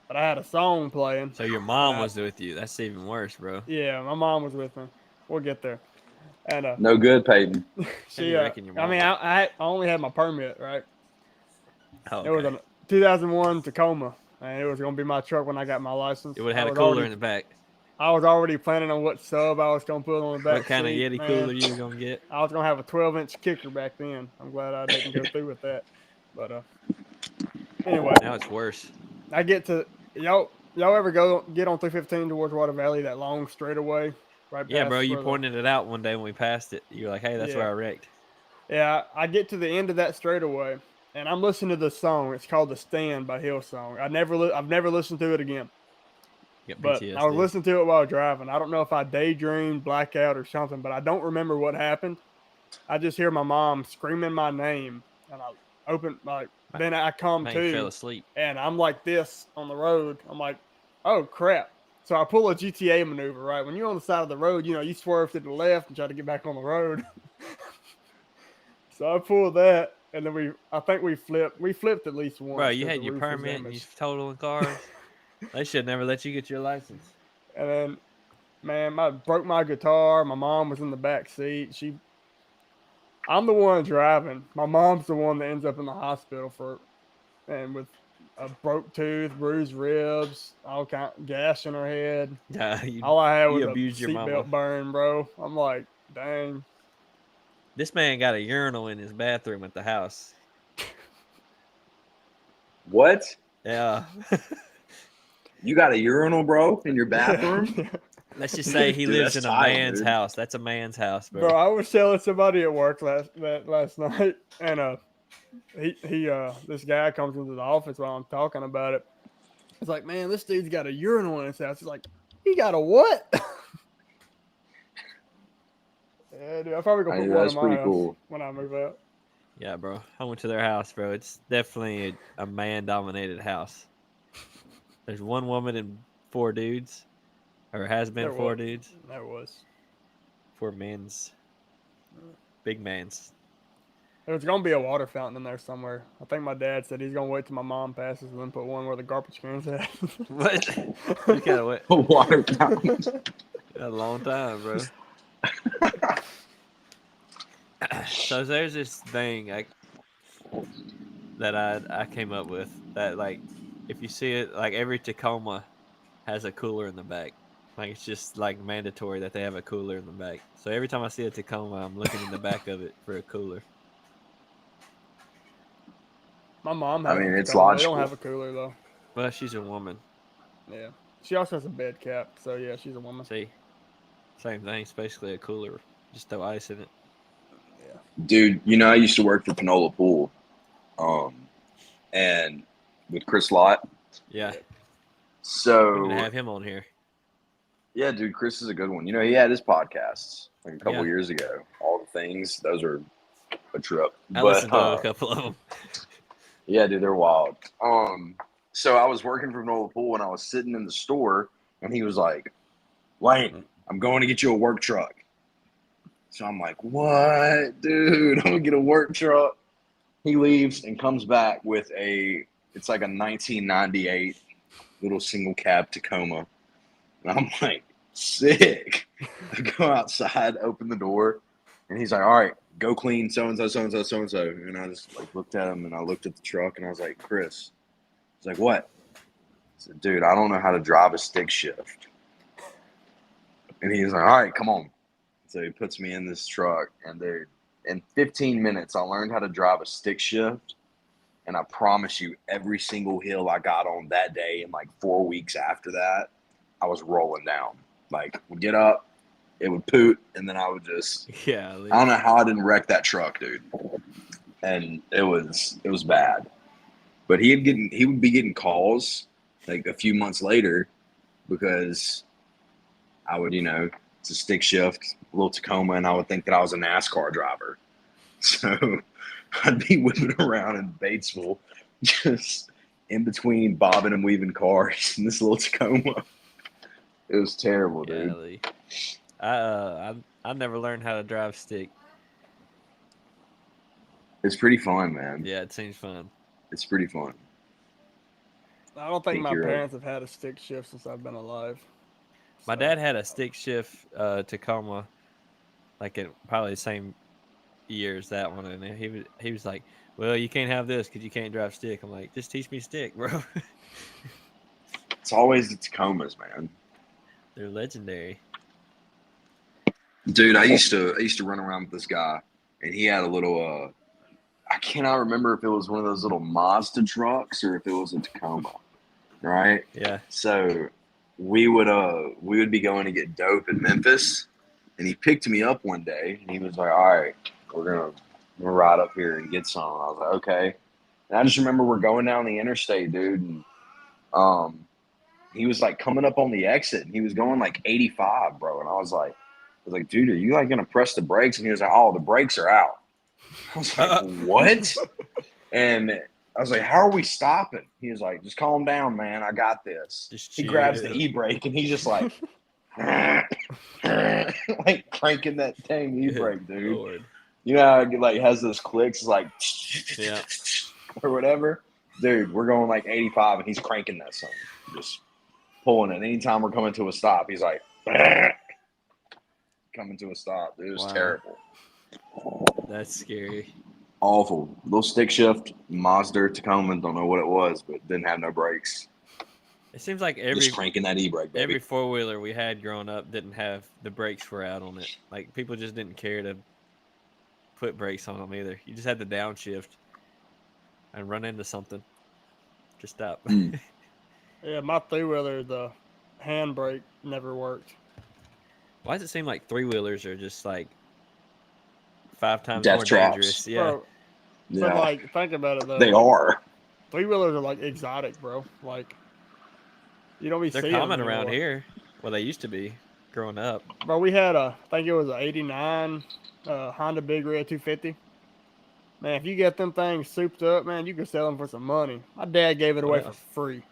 but I had a song playing. So your mom was with you. That's even worse, bro. Yeah, my mom was with me. We'll get there. And No good, Peyton. she, I mean, I only had my permit, right? Oh, okay. It was a 2001 Tacoma, and it was gonna be my truck when I got my license. It would have had a cooler in the back. I was already planning on what sub I was gonna put on the back. What kind seat, of Yeti cooler you were gonna get? I was gonna have a 12-inch kicker back then. I'm glad I didn't go through with that. But anyway, Now it's worse. I get to y'all ever get on 315 towards Water Valley, that long straightaway right? Yeah, bro. You pointed it out one day when we passed it. You were like, "Hey, that's where I wrecked." Yeah, I get to the end of that straightaway, and I'm listening to this song. It's called "The Stand" by Hillsong. I've never listened to it again. But I was listening to it while driving. I don't know if I daydreamed, blackout, or something, but I don't remember what happened. I just hear my mom screaming my name, and I open then I come to, fell asleep, and I'm like this on the road. I'm like, oh crap! So I pull a GTA maneuver. Right when you're on the side of the road, you swerve to the left and try to get back on the road. So I pulled that, and then I think we flipped. We flipped at least once. Bro, you had your permit and you totaling cars. They should never let you get your license. And then, man, I broke my guitar. My mom was in the back seat. I'm the one driving. My mom's the one that ends up in the hospital and with a broke tooth, bruised ribs, all kind gas in her head. Yeah, All I had was you a abused your mama. seatbelt burn, bro. I'm like, dang. This man got a urinal in his bathroom at the house. What? Yeah. You got a urinal, bro, in your bathroom? Yeah. Let's just say he Dude, lives that's in a tight, man's dude. house. That's a man's house, bro. Bro, I was telling somebody at work last night, and this guy comes into the office while I'm talking about it. It's like, man, this dude's got a urinal in his house. He's like, he got a what? Yeah, dude, I probably gonna I put mean, one that's in my pretty house cool. when I move out. Yeah, bro. I went to their house, bro. It's definitely a man-dominated house. There's one woman and 4 dudes, or has been There 4 was, dudes, there was. 4 men's, big mans. There's gonna be a water fountain in there somewhere. I think my dad said he's gonna wait till my mom passes and then put one where the garbage cans at. What? You gotta wait A water fountain. a long time, bro. So there's this thing that I came up with that, like, if you see it, like every Tacoma has a cooler in the back. Like it's just like mandatory that they have a cooler in the back. So every time I see a Tacoma, I'm looking in the back of it for a cooler. My mom I has a mean, it's Tacoma. They don't logical. have a cooler though. Well, she's a woman. Yeah. She also has a bed cap, so yeah, she's a woman. See, same thing. It's basically a cooler, just throw ice in it. Yeah. Dude, you know, I used to work for Panola Pool, and with Chris Lott. Yeah, we need to So, have him on here. yeah, dude, Chris is a good one. You know, he had his podcasts like a couple Yeah. years ago. All the things, those are a trip. I But listened to a couple of them. yeah, dude, they're wild. So I was working for Panola Pool, and I was sitting in the store, and he was like, "Wayne, I'm going to get you a work truck." So I'm like, "What, dude? I'm gonna get a work truck." He leaves and comes back with it's like a 1998 little single cab Tacoma. And I'm like, sick. I go outside, open the door, and he's like, "All right, go clean so and so, so and so, so and so." And I just like looked at him and I looked at the truck and I was like, "Chris." He's like, "What?" I said, "Dude, I don't know how to drive a stick shift." And he's like, "All right, come on." So he puts me in this truck, and dude, in 15 minutes, I learned how to drive a stick shift. And I promise you, every single hill I got on that day and like 4 weeks after that, I was rolling down. Like, would get up, it would poot, and then I would just, Yeah, I don't know how I didn't wreck that truck, dude. And it was bad. But he would be getting calls like a few months later because I would, it's a stick shift, a little Tacoma, and I would think that I was a NASCAR driver. So I'd be whipping around in Batesville, just in between bobbing and weaving cars in this little Tacoma. It was terrible, dude. Golly. I never learned how to drive stick. It's pretty fun, man. Yeah, it seems fun. It's pretty fun. I don't think Think my you're parents have had a stick shift since I've been alive. My So, dad had a stick shift Tacoma, like in probably the same year as that one, and he was like, "Well, you can't have this because you can't drive stick." I'm like, "Just teach me stick, bro." It's always the Tacomas, man. They're legendary. Dude, I used to run around with this guy, and he had a little. I cannot remember if it was one of those little Mazda trucks or if it was a Tacoma, right? Yeah. So we would be going to get dope in Memphis, and he picked me up one day, and he was like, "All right, we're gonna ride up here and get some." I was like, "Okay." And I just remember we're going down the interstate, dude, and he was like coming up on the exit, and he was going like 85, bro, and I was like, "Dude, are you like gonna press the brakes?" And he was like, "Oh, the brakes are out." I was like, "What?" And I was like, "How are we stopping?" He was like, "Just calm down, man. I got this." Just He grabs the chill. e-brake and he's just like, like cranking that dang e-brake, Good dude. Lord. You know how it like has those clicks, like Yeah. or whatever. dude, we're going like 85, and he's cranking that son, just pulling it. Anytime we're coming to a stop, he's like coming to a stop. Dude, it was Wow. terrible. That's scary. Awful. Little stick shift, Mazda Tacoma, don't know what it was, but didn't have no brakes. It seems like Just cranking that e-brake, baby. every 4-wheeler we had growing up didn't have the brakes were out on it. Like people just didn't care to put brakes on them either. You just had to downshift and run into something. Just stop. Yeah, my 3-wheeler, the handbrake never worked. Why does it seem like 3-wheelers are just like 5 times Death more traps. dangerous? Yeah. Bro, Yeah, but like, think about it though. they like, are. 3-wheelers are like exotic, bro. Like, you don't be They're seeing common them around anymore. here. Well, they used to be growing up. Bro, we had I think it was a '89 Honda Big Red 250. Man, if you get them things souped up, man, you can sell them for some money. My dad gave it away for Well, free.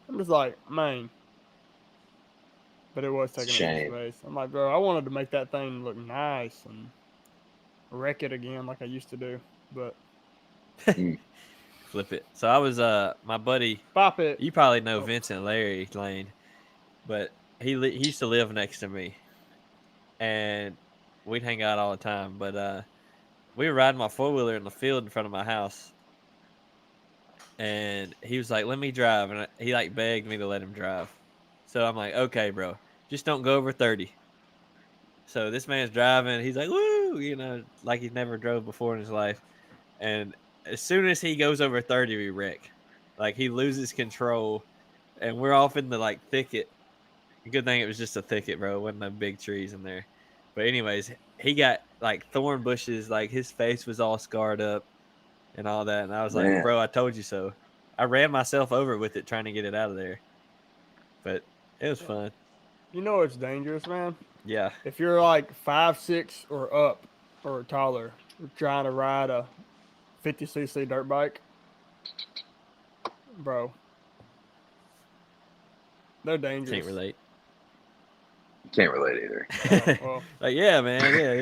I'm just like, man. But it was It's a taking up some shame. space. I'm like, bro, I wanted to make that thing look nice and wreck it again like I used to do. But flip it. So I was my buddy. pop it. You probably know Oh. Vincent Larry Lane, but he used to live next to me, and we'd hang out all the time. But we were riding my 4-wheeler in the field in front of my house, and he was like, "Let me drive," and he like begged me to let him drive. So I'm like, "Okay, bro, just don't go over 30." So this man's driving. He's like, "Woo!" You know, like he's never drove before in his life. And as soon as he goes over 30, we wreck. Like he loses control, and we're off in the like thicket. Good thing it was just a thicket, bro. It wasn't no big trees in there. But anyways, he got like thorn bushes. Like his face was all scarred up and all that. And I was like, Man, bro, I told you so. I ran myself over with it trying to get it out of there. But it was fun. You know it's dangerous, man. Yeah. If you're like 5'6" or up or taller, trying to ride a 50cc dirt bike, bro, they're dangerous. Can't relate. can't relate either. Well, Like, yeah, man. Yeah.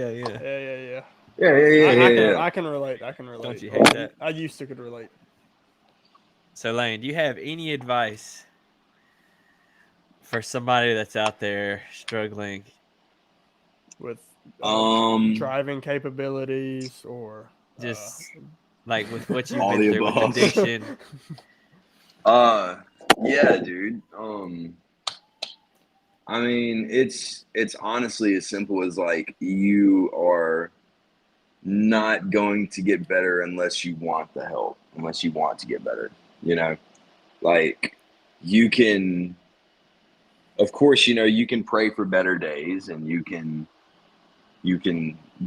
yeah. Yeah. I can relate. I can relate. Don't you hate that? I used to could relate. So, Lane, do you have any advice for somebody that's out there struggling With Um, driving capabilities or just like with what you've All been the through with above. addiction? yeah, dude. I mean, it's honestly as simple as like you are not going to get better unless you want the help, unless you want to get better. You know, like you can, of course, you know, you can pray for better days, and you can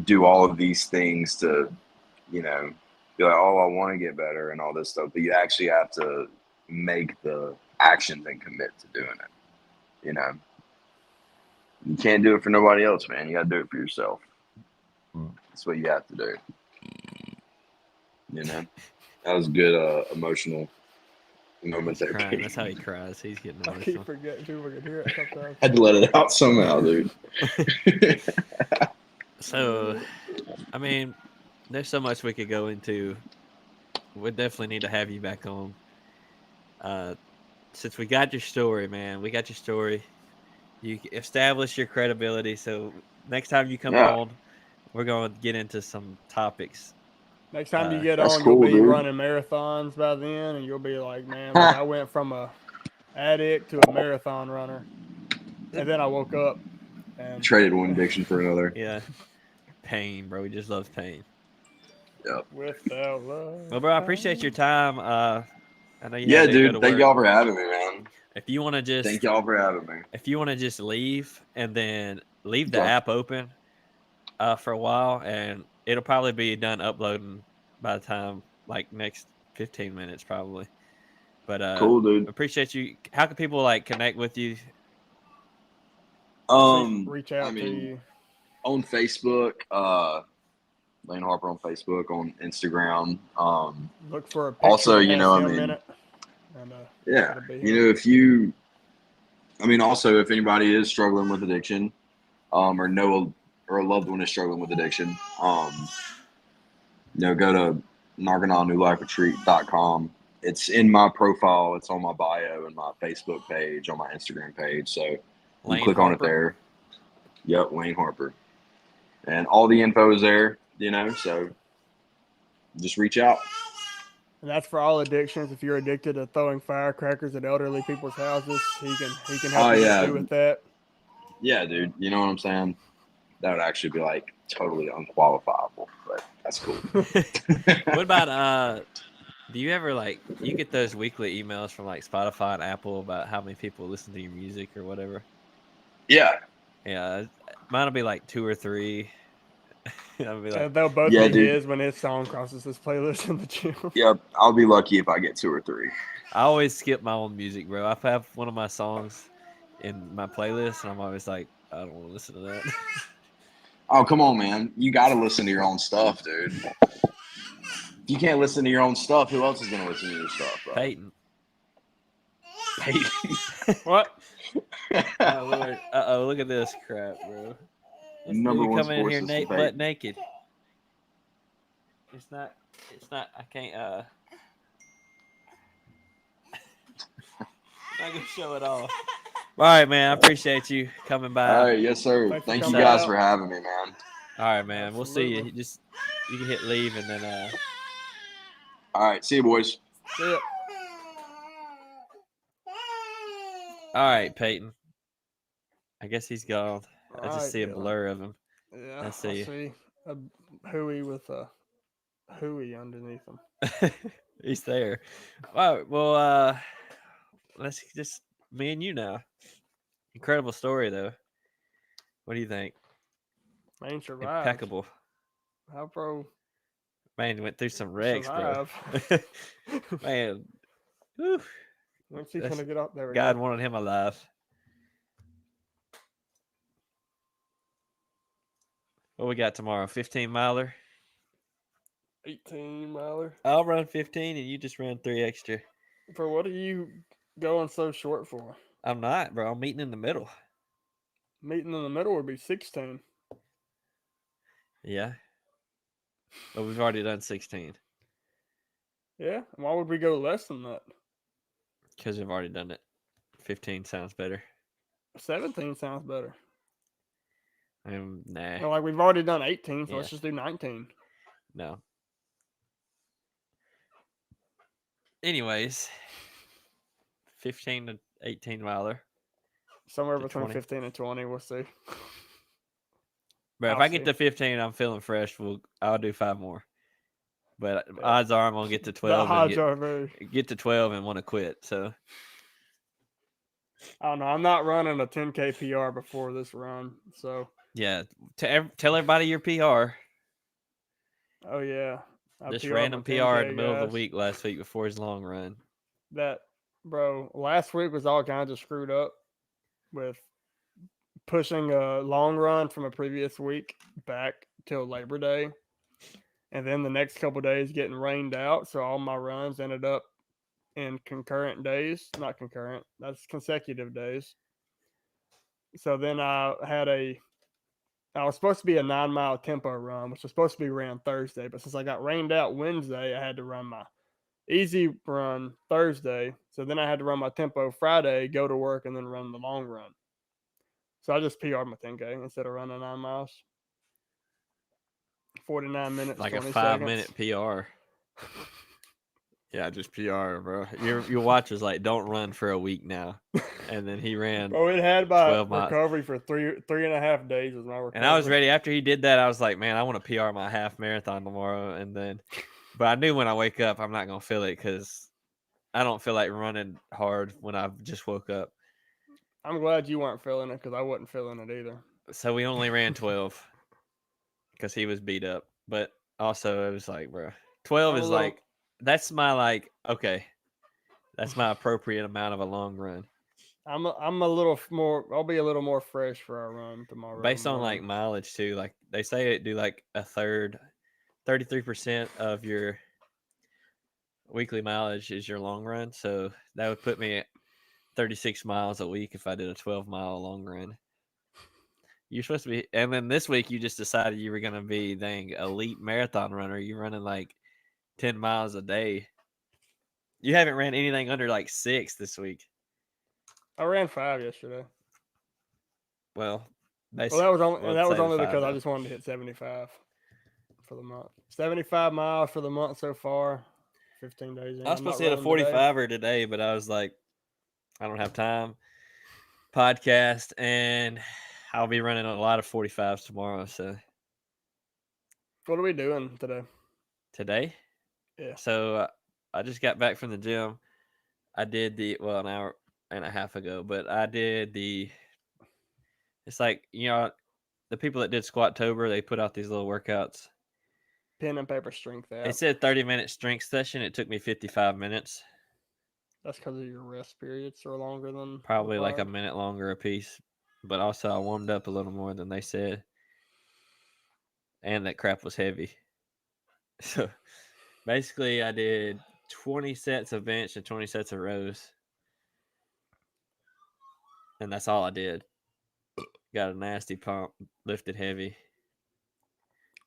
do all of these things to, you know, be like, oh, I want to get better and all this stuff, but you actually have to make the actions and commit to doing it. You know, you can't do it for nobody else, man. You got to do it for yourself. That's what you have to do. You know, that was a good emotional moment there. Crying. Pete. That's how he cries. He's getting I keep emotional. forgetting people can hear it sometimes. Had to let it out somehow, dude. So, I mean, there's so much we could go into. We definitely need to have you back on. Since we got your story, man, we got your story. You establish your credibility. So next time you come Yeah. on, we're going to get into some topics. Next time you get That's on, cool, you'll be dude. running marathons by then, and you'll be like, man, like I went from a addict to a marathon runner, and then I woke up and Traded one addiction for another. Yeah. Pain, bro. We just love pain. Yep. without love. Well, bro, I appreciate your time. I know you Yeah, had to go dude. to Thank work. y'all for having me, man. If you want to just Thank y'all for having me. if you want to just leave and then leave the Okay. app open for a while, and it'll probably be done uploading by the time like next 15 minutes probably. But Cool, dude. appreciate you. How can people like connect with you? Reach out I mean, to you. on Facebook, Lane Harper on Facebook, on Instagram. Look for a picture Also, that you has know, I him in mean, it. And, yeah, it'll be you him. know, if you, I mean, also if anybody is struggling with addiction, or know or a loved one is struggling with addiction, you know, go to nargonaunnewliferetreat.com. It's in my profile. It's on my bio and my Facebook page, on my Instagram page. So you Lane click on it Harper. there. Yep, Lane Harper. And all the info is there, so just reach out. And that's for all addictions. If you're addicted to throwing firecrackers at elderly people's houses, he can help you get through with that. Yeah, dude. You know what I'm saying? That would actually be like totally unqualifiable, but that's cool. What about do you ever you get those weekly emails from like Spotify and Apple about how many people listen to your music or whatever? Yeah. Yeah, mine'll be like 2 or 3. I'll be like, they'll both Yeah, be dude. his when his song crosses his playlist in the gym. Yep. I'll be lucky if I get 2 or 3. I always skip my own music, bro. I have one of my songs in my playlist, and I'm always like, I don't want to listen to that. Oh, come on, man. You got to listen to your own stuff, dude. If you can't listen to your own stuff, who else is going to listen to your stuff, bro? Peyton. What? Oh, Lord. Uh-oh, look at this crap, bro. This Number dude one coming in here sports system, butt Peyton. naked. It's not, I can't, I'm not going to show it off. All right, man. I appreciate you coming by. All right. Yes, sir. Thanks for Thank you coming guys out. for having me, man. All right, man. We'll see you. Absolutely. You can hit leave and then All right. See you, boys. See ya. all right, Peyton. I guess he's gone. I just Alright, see a Dylan. blur of him. Yeah, I see. I see a hooey with a hooey underneath him. He's there. All right, well, let's just me and you now. Incredible story, though. What do you think? Man survived. Impeccable. How pro Man went through some wrecks, bro. survive? Man, whew, When's he That's- gonna get up there? God wanted him alive. What we got tomorrow? 15 miler. 18 miler. I'll run 15, and you just run 3 extra. For what are you going so short for? I'm not, bro. I'm meeting in the middle. Meeting in the middle would be 16. Yeah. But we've already done 16 Yeah. Why would we go less than that? because we've already done it. 15 sounds better. 17 sounds better. Nah. Well, like we've already done 18, so Yeah. let's just do 19. No. Anyways, 15 to 18 miler. Somewhere To between 20. 15 and 20, we'll see. But if I'll I get see. to 15, I'm feeling fresh. I'll do 5 more. But Yeah. odds are I'm gonna get to The 12 odds and are very. get to 12 and want to quit. So I don't know. I'm not running a 10K PR before this run. So, yeah, tell everybody your PR. oh, yeah. I Just PR'd random my PR in 10K, the middle of the guys. week last week before his long run. That, bro, last week was all kinds of screwed up with pushing a long run from a previous week back till Labor Day. And then the next couple days getting rained out. So all my runs ended up in concurrent days. Not concurrent, that's consecutive days. So then I was supposed to be a 9-mile tempo run, which was supposed to be ran Thursday. But since I got rained out Wednesday, I had to run my easy run Thursday. So then I had to run my tempo Friday, go to work, and then run the long run. So I just PR'd my 10K instead of running 9 miles. 49 minutes, Like a 20 5-minute seconds. PR. Yeah, just PR, bro. Your watch was like, don't run for a week now. And then he ran. Oh, it had my 12 miles. recovery for three and a half days was my recovery. And I was ready after he did that. I was like, man, I want to PR my half marathon tomorrow. And then, but I knew when I wake up, I'm not going to feel it because I don't feel like running hard when I've just woke up. I'm glad you weren't feeling it because I wasn't feeling it either. So we only ran 12 because he was beat up. But also, it was like, bro, 12 I'm is a little- like, that's my okay. That's my appropriate amount of a long run. I'm a little more. I'll be a little more fresh for our run tomorrow. Based on like morning. mileage too. Like they say it do like a third, 33% of your weekly mileage is your long run. So that would put me at 36 miles a week if I did a 12-mile long run. You're supposed to be, and then this week you just decided you were going to be dang elite marathon runner. You're running like 10 miles a day. You haven't ran anything under like 6 this week. I ran 5 yesterday. Well, Well, that was only let's and that was say only 5 because I now. just wanted to hit 75 for the month. 75 miles for the month so far. 15 days in. I was I'm supposed not to hit a running today. 45er today, but I was like, I don't have time. Podcast, and I'll be running a lot of 45s tomorrow. So What are we doing today? today, Yeah. so I just got back from the gym. I did an hour and a half ago, but I did it's like, the people that did Squattober, they put out these little workouts. Pen and paper strength app. It said 30-minute strength session. It took me 55 minutes, That's because of your rest periods are longer than probably like a required. minute longer a piece. But also, I warmed up a little more than they said, and that crap was heavy. So basically, I did 20 sets of bench and 20 sets of rows, and that's all I did. Got a nasty pump, lifted heavy.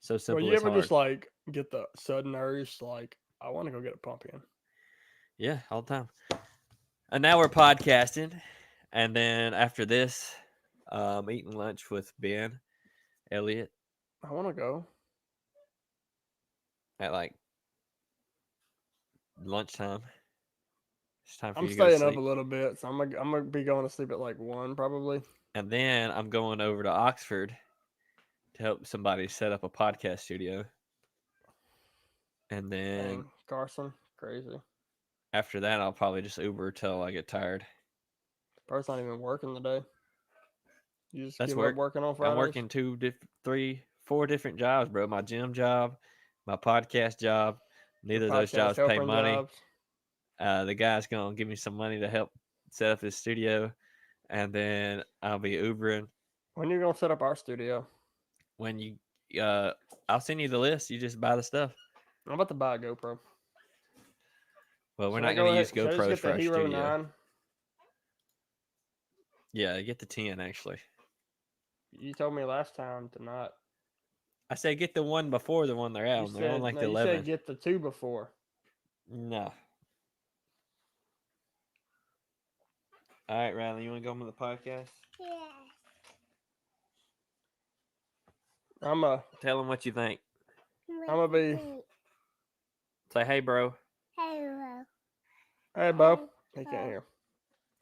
So Well, simple you as ever just hard. like get the sudden urge, like, I want to go get a pump in? Yeah, all the time. And now we're podcasting, and then after this, eating lunch with Ben Elliott I want to go. at like lunchtime. It's time for I'm you to go to staying up a sleep. little bit, so I'm gonna be going to sleep at like 1 probably. And then I'm going over to Oxford to help somebody set up a podcast studio. And then Dang, Carson, crazy. after that, I'll probably just Uber till I get tired. Person's not even working today. You just That's give up work. working on I'm Fridays. working 4 different jobs, bro. My gym job, my podcast job. Your Neither of those podcast jobs pay helping money. jobs. The guy's gonna give me some money to help set up his studio, and then I'll be Ubering. When you gonna set up our studio? When I'll send you the list. You just buy the stuff. I'm about to buy a GoPro. Well, we're Should not I gonna go ahead? use Should I just GoPros get for the our Hero studio. 9? Yeah, get the 10 actually. You told me last time to not. I said get the one before the one they're You at. They're on said like no. the You 11. said get the 2 before. No. All right, Riley, you want to go on with the podcast? Tell them what you think. I'm gonna be. Say, hey, bro. Hey, Bo. He can't hear.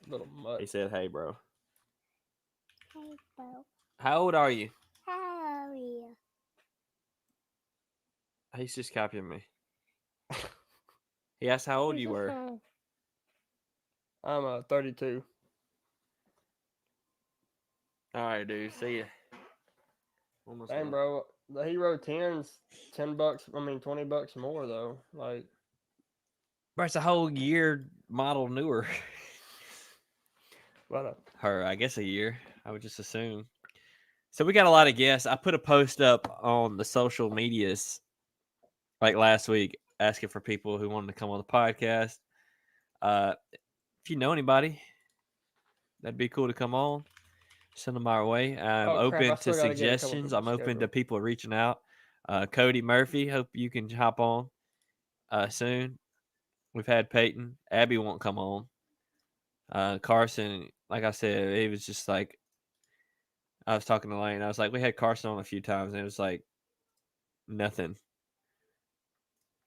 Little mutt. He said, hey, bro. Hey, Bo. How old are you? How are you? He's just copying me. He asked how old you were. I'm 32. All right, dude. See ya. Almost Dang, done. bro. The Hero 10's $10. I mean, $20 more though. Like, Bro, it's a whole year model newer. but Her, I guess a year. I would just assume. So we got a lot of guests. I put a post up on the social medias like last week asking for people who wanted to come on the podcast. If you know anybody, that'd be cool to come on. Send them our way. I'm oh crap! I open to still gotta get a couple suggestions. people I'm open to scheduled. people reaching out. Cody Murphy, hope you can hop on soon. We've had Peyton. Abby won't come on. Carson, like I said, he was just like, I was talking to Lane. I was like, we had Carson on a few times, and it was like nothing.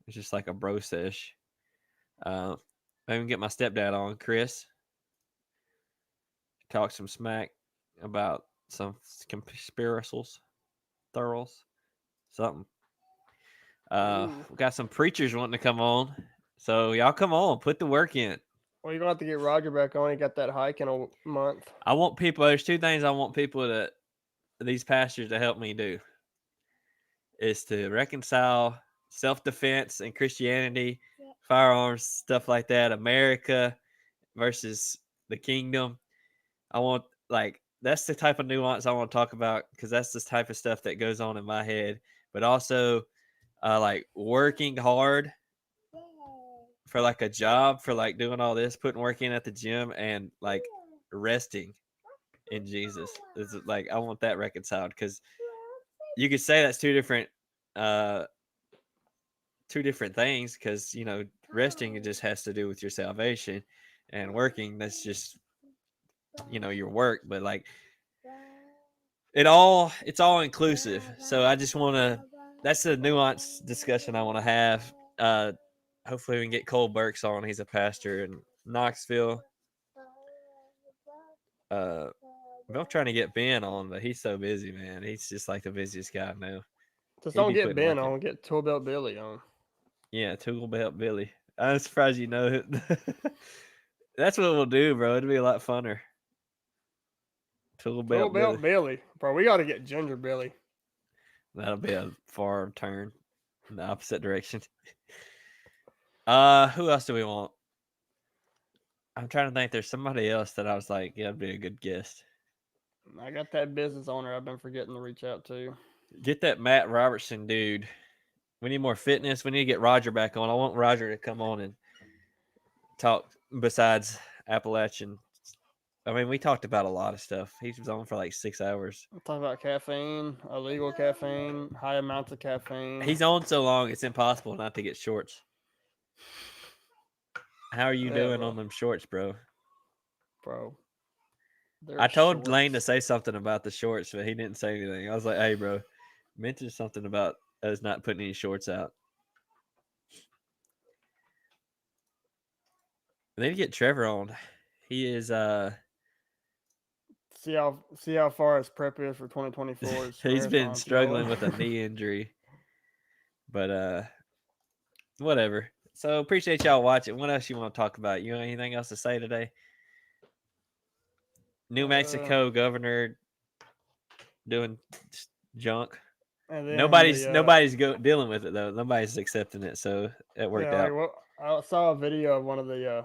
It's just like a bro sesh. I even get my stepdad on, Chris. Talk some smack about some conspiracals, thoroughs, something. We got some preachers wanting to come on. So y'all come on, put the work in. Well, you're gonna have to get Roger back on. He got that hike in a month. I want people, there's 2 things I want people these pastors to help me do. Is to reconcile self-defense and Christianity, firearms, stuff like that, America versus the kingdom. I want, that's the type of nuance I want to talk about because that's the type of stuff that goes on in my head. But also, like working hard for like a job, for like doing all this, putting work in at the gym, and like resting in Jesus. It's like I want that reconciled because you could say that's 2 different two different things because resting it just has to do with your salvation, and working that's just your work. But like it's all inclusive. So I just want to. That's a nuanced discussion I want to have. Hopefully we can get Cole Burks on. He's a pastor in Knoxville. I'm trying to get Ben on, but he's so busy, man. He's just like the busiest guy I know. Just He don't be get putting Ben work in. on. Get Tool Belt Billy on. Yeah, Tool Belt Billy. I'm surprised you know it. That's what we'll do, bro. It'll be a lot funner. Tool Tool Belt Billy. Belt Billy, bro. We got to get Ginger Billy. That'll be a far turn in the opposite direction. Who else do we want? I'm trying to think. There's somebody else that I was like, yeah, that'd be a good guest. I got that business owner I've been forgetting to reach out to. Get that Matt Robertson dude. We need more fitness. We need to get Roger back on. I want Roger to come on and talk besides Appalachian. I mean, we talked about a lot of stuff. He was on for like 6 hours. I'm talking about caffeine, illegal caffeine, high amounts of caffeine. He's on so long, it's impossible not to get shorts. How are you doing bro. on them shorts, bro? Bro. I told Lane to shorts. say something about the shorts, but he didn't say anything. I was like, hey, bro, mention something about us not putting any shorts out. I need to get Trevor on. He is See how far his prep is for 2024. he's been struggling with a knee injury. But whatever. So appreciate y'all watching. What else you want to talk about? You have anything else to say today? New Mexico governor doing junk. And then Nobody's dealing with it though. Nobody's accepting it, so it worked out. Like, I saw a video of one of the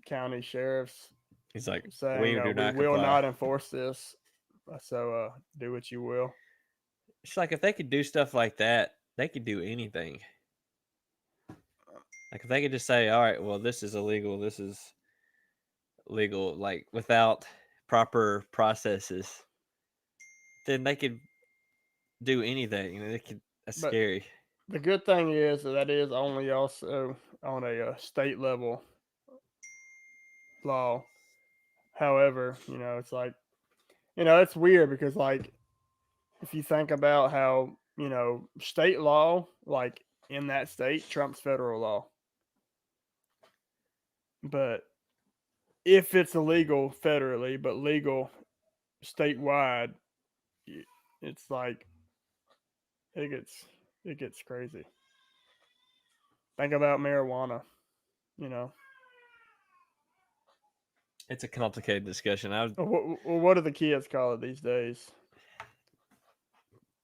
county sheriffs He's like, saying, we will not enforce this. So do what you will. It's like if they could do stuff like that, they could do anything. Like if they could just say, all right, well, this is illegal, this is legal, like without proper processes, then they could do anything. That's scary. The good thing is that is only also on a state level law. However, it's like, it's weird because like if you think about how, state law, like in that state, trumps federal law. But if it's illegal federally, but legal statewide, it's like it gets crazy. Think about marijuana, It's a complicated discussion. What do the kids call it these days?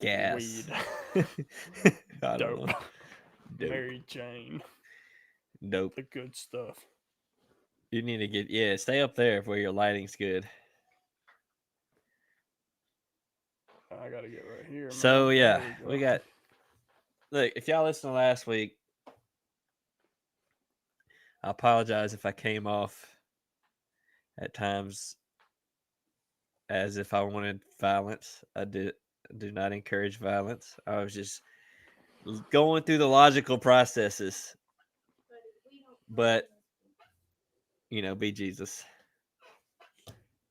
Gas. Weed. I don't know. Dope. Mary Jane. Dope. The good stuff. You need to stay up there where your lighting's good. I gotta get right here. So yeah, we got. Look, if y'all listened to last week, I apologize if I came off at times as if I wanted violence. I do not encourage violence. I was just going through the logical processes. But be Jesus.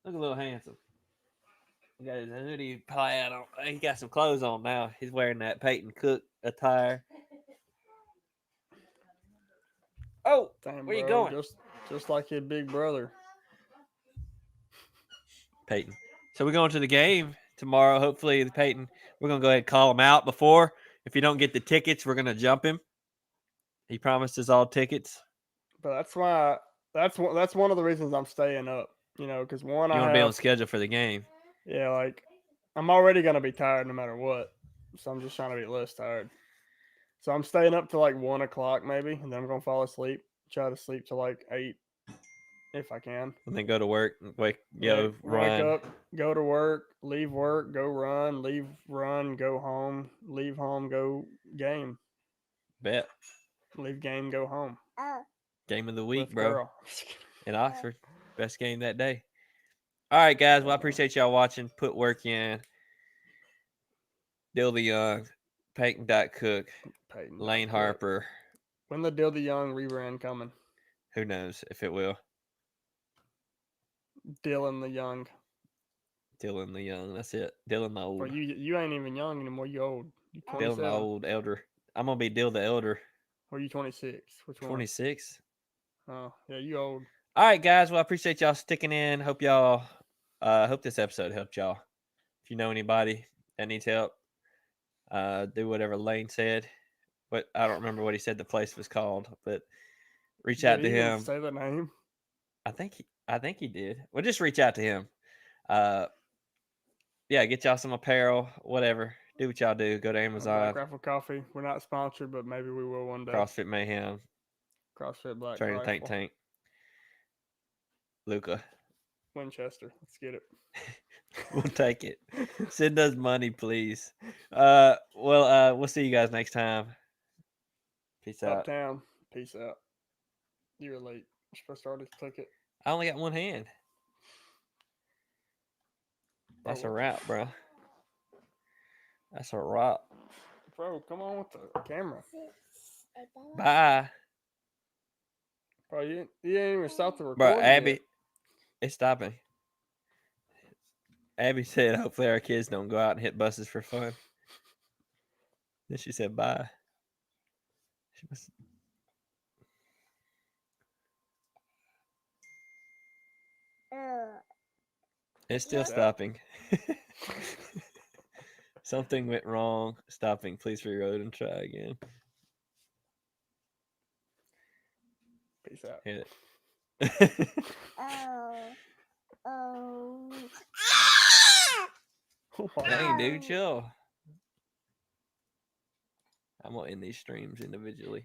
Look a little handsome. He got his hoodie plaid on. He got some clothes on now. He's wearing that Peyton Cook attire. Oh, damn, where you bro, going? Just like your big brother. Peyton. So we're going to the game tomorrow. Hopefully, Peyton, we're going to go ahead and call him out before. If you don't get the tickets, we're going to jump him. He promised us all tickets. But that's one of the reasons I'm staying up. Because you want to be on schedule for the game. Yeah, like I'm already gonna be tired no matter what, so I'm just trying to be less tired. So I'm staying up to like 1 o'clock maybe, and then I'm gonna fall asleep. Try to sleep till like 8 if I can. And then go to work, wake run. Wake up, go to work, go run, leave, run, go home, leave home, go game. Bet. Leave game, go home. Game of the week, With bro. girl. In Oxford. Best game that day. All right, guys. Well, I appreciate y'all watching. Put work in. Dill the Young, Peyton Cook, Lane Harper, When the Dill the Young rebrand coming? Who knows if it will? Dylan the Young. Dylan the young. That's it. Dylan the old. Bro, you ain't even young anymore. You old. You Dylan the 27. old elder. I'm gonna be Dill the elder. Or you 26? Which one? 26. Oh, yeah, you old. All right, guys. Well, I appreciate y'all sticking in. Hope y'all. Hope this episode helped y'all. If you know anybody that needs help, do whatever Lane said. But I don't remember what he said the place was called. But reach out to Did he even him. say the name? I think he did. Well, just reach out to him. Yeah, get y'all some apparel, whatever. Do what y'all do. Go to Black Amazon. Rifle Coffee. We're not sponsored, but maybe we will one day. CrossFit Mayhem. CrossFit Black Training Rifle. Tank. Luca. Winchester. Let's get it. We'll take it. Send us money, please. We'll see you guys next time. Peace out. Uptown. Peace out. You're late. You're supposed to already click it. I only got one hand. That's a wrap, bro. That's a wrap. Bro, come on with the camera. Bye. Bro, you didn't even stop the recording. Bro, Abby, yet. it's stopping. Abby said, hopefully our kids don't go out and hit buses for fun. Then she said, bye. She must... It's still stopping. Something went wrong. Stopping. Please reload and try again. Peace out. Hit it. Dang, dude, chill. I'm gonna end these streams individually.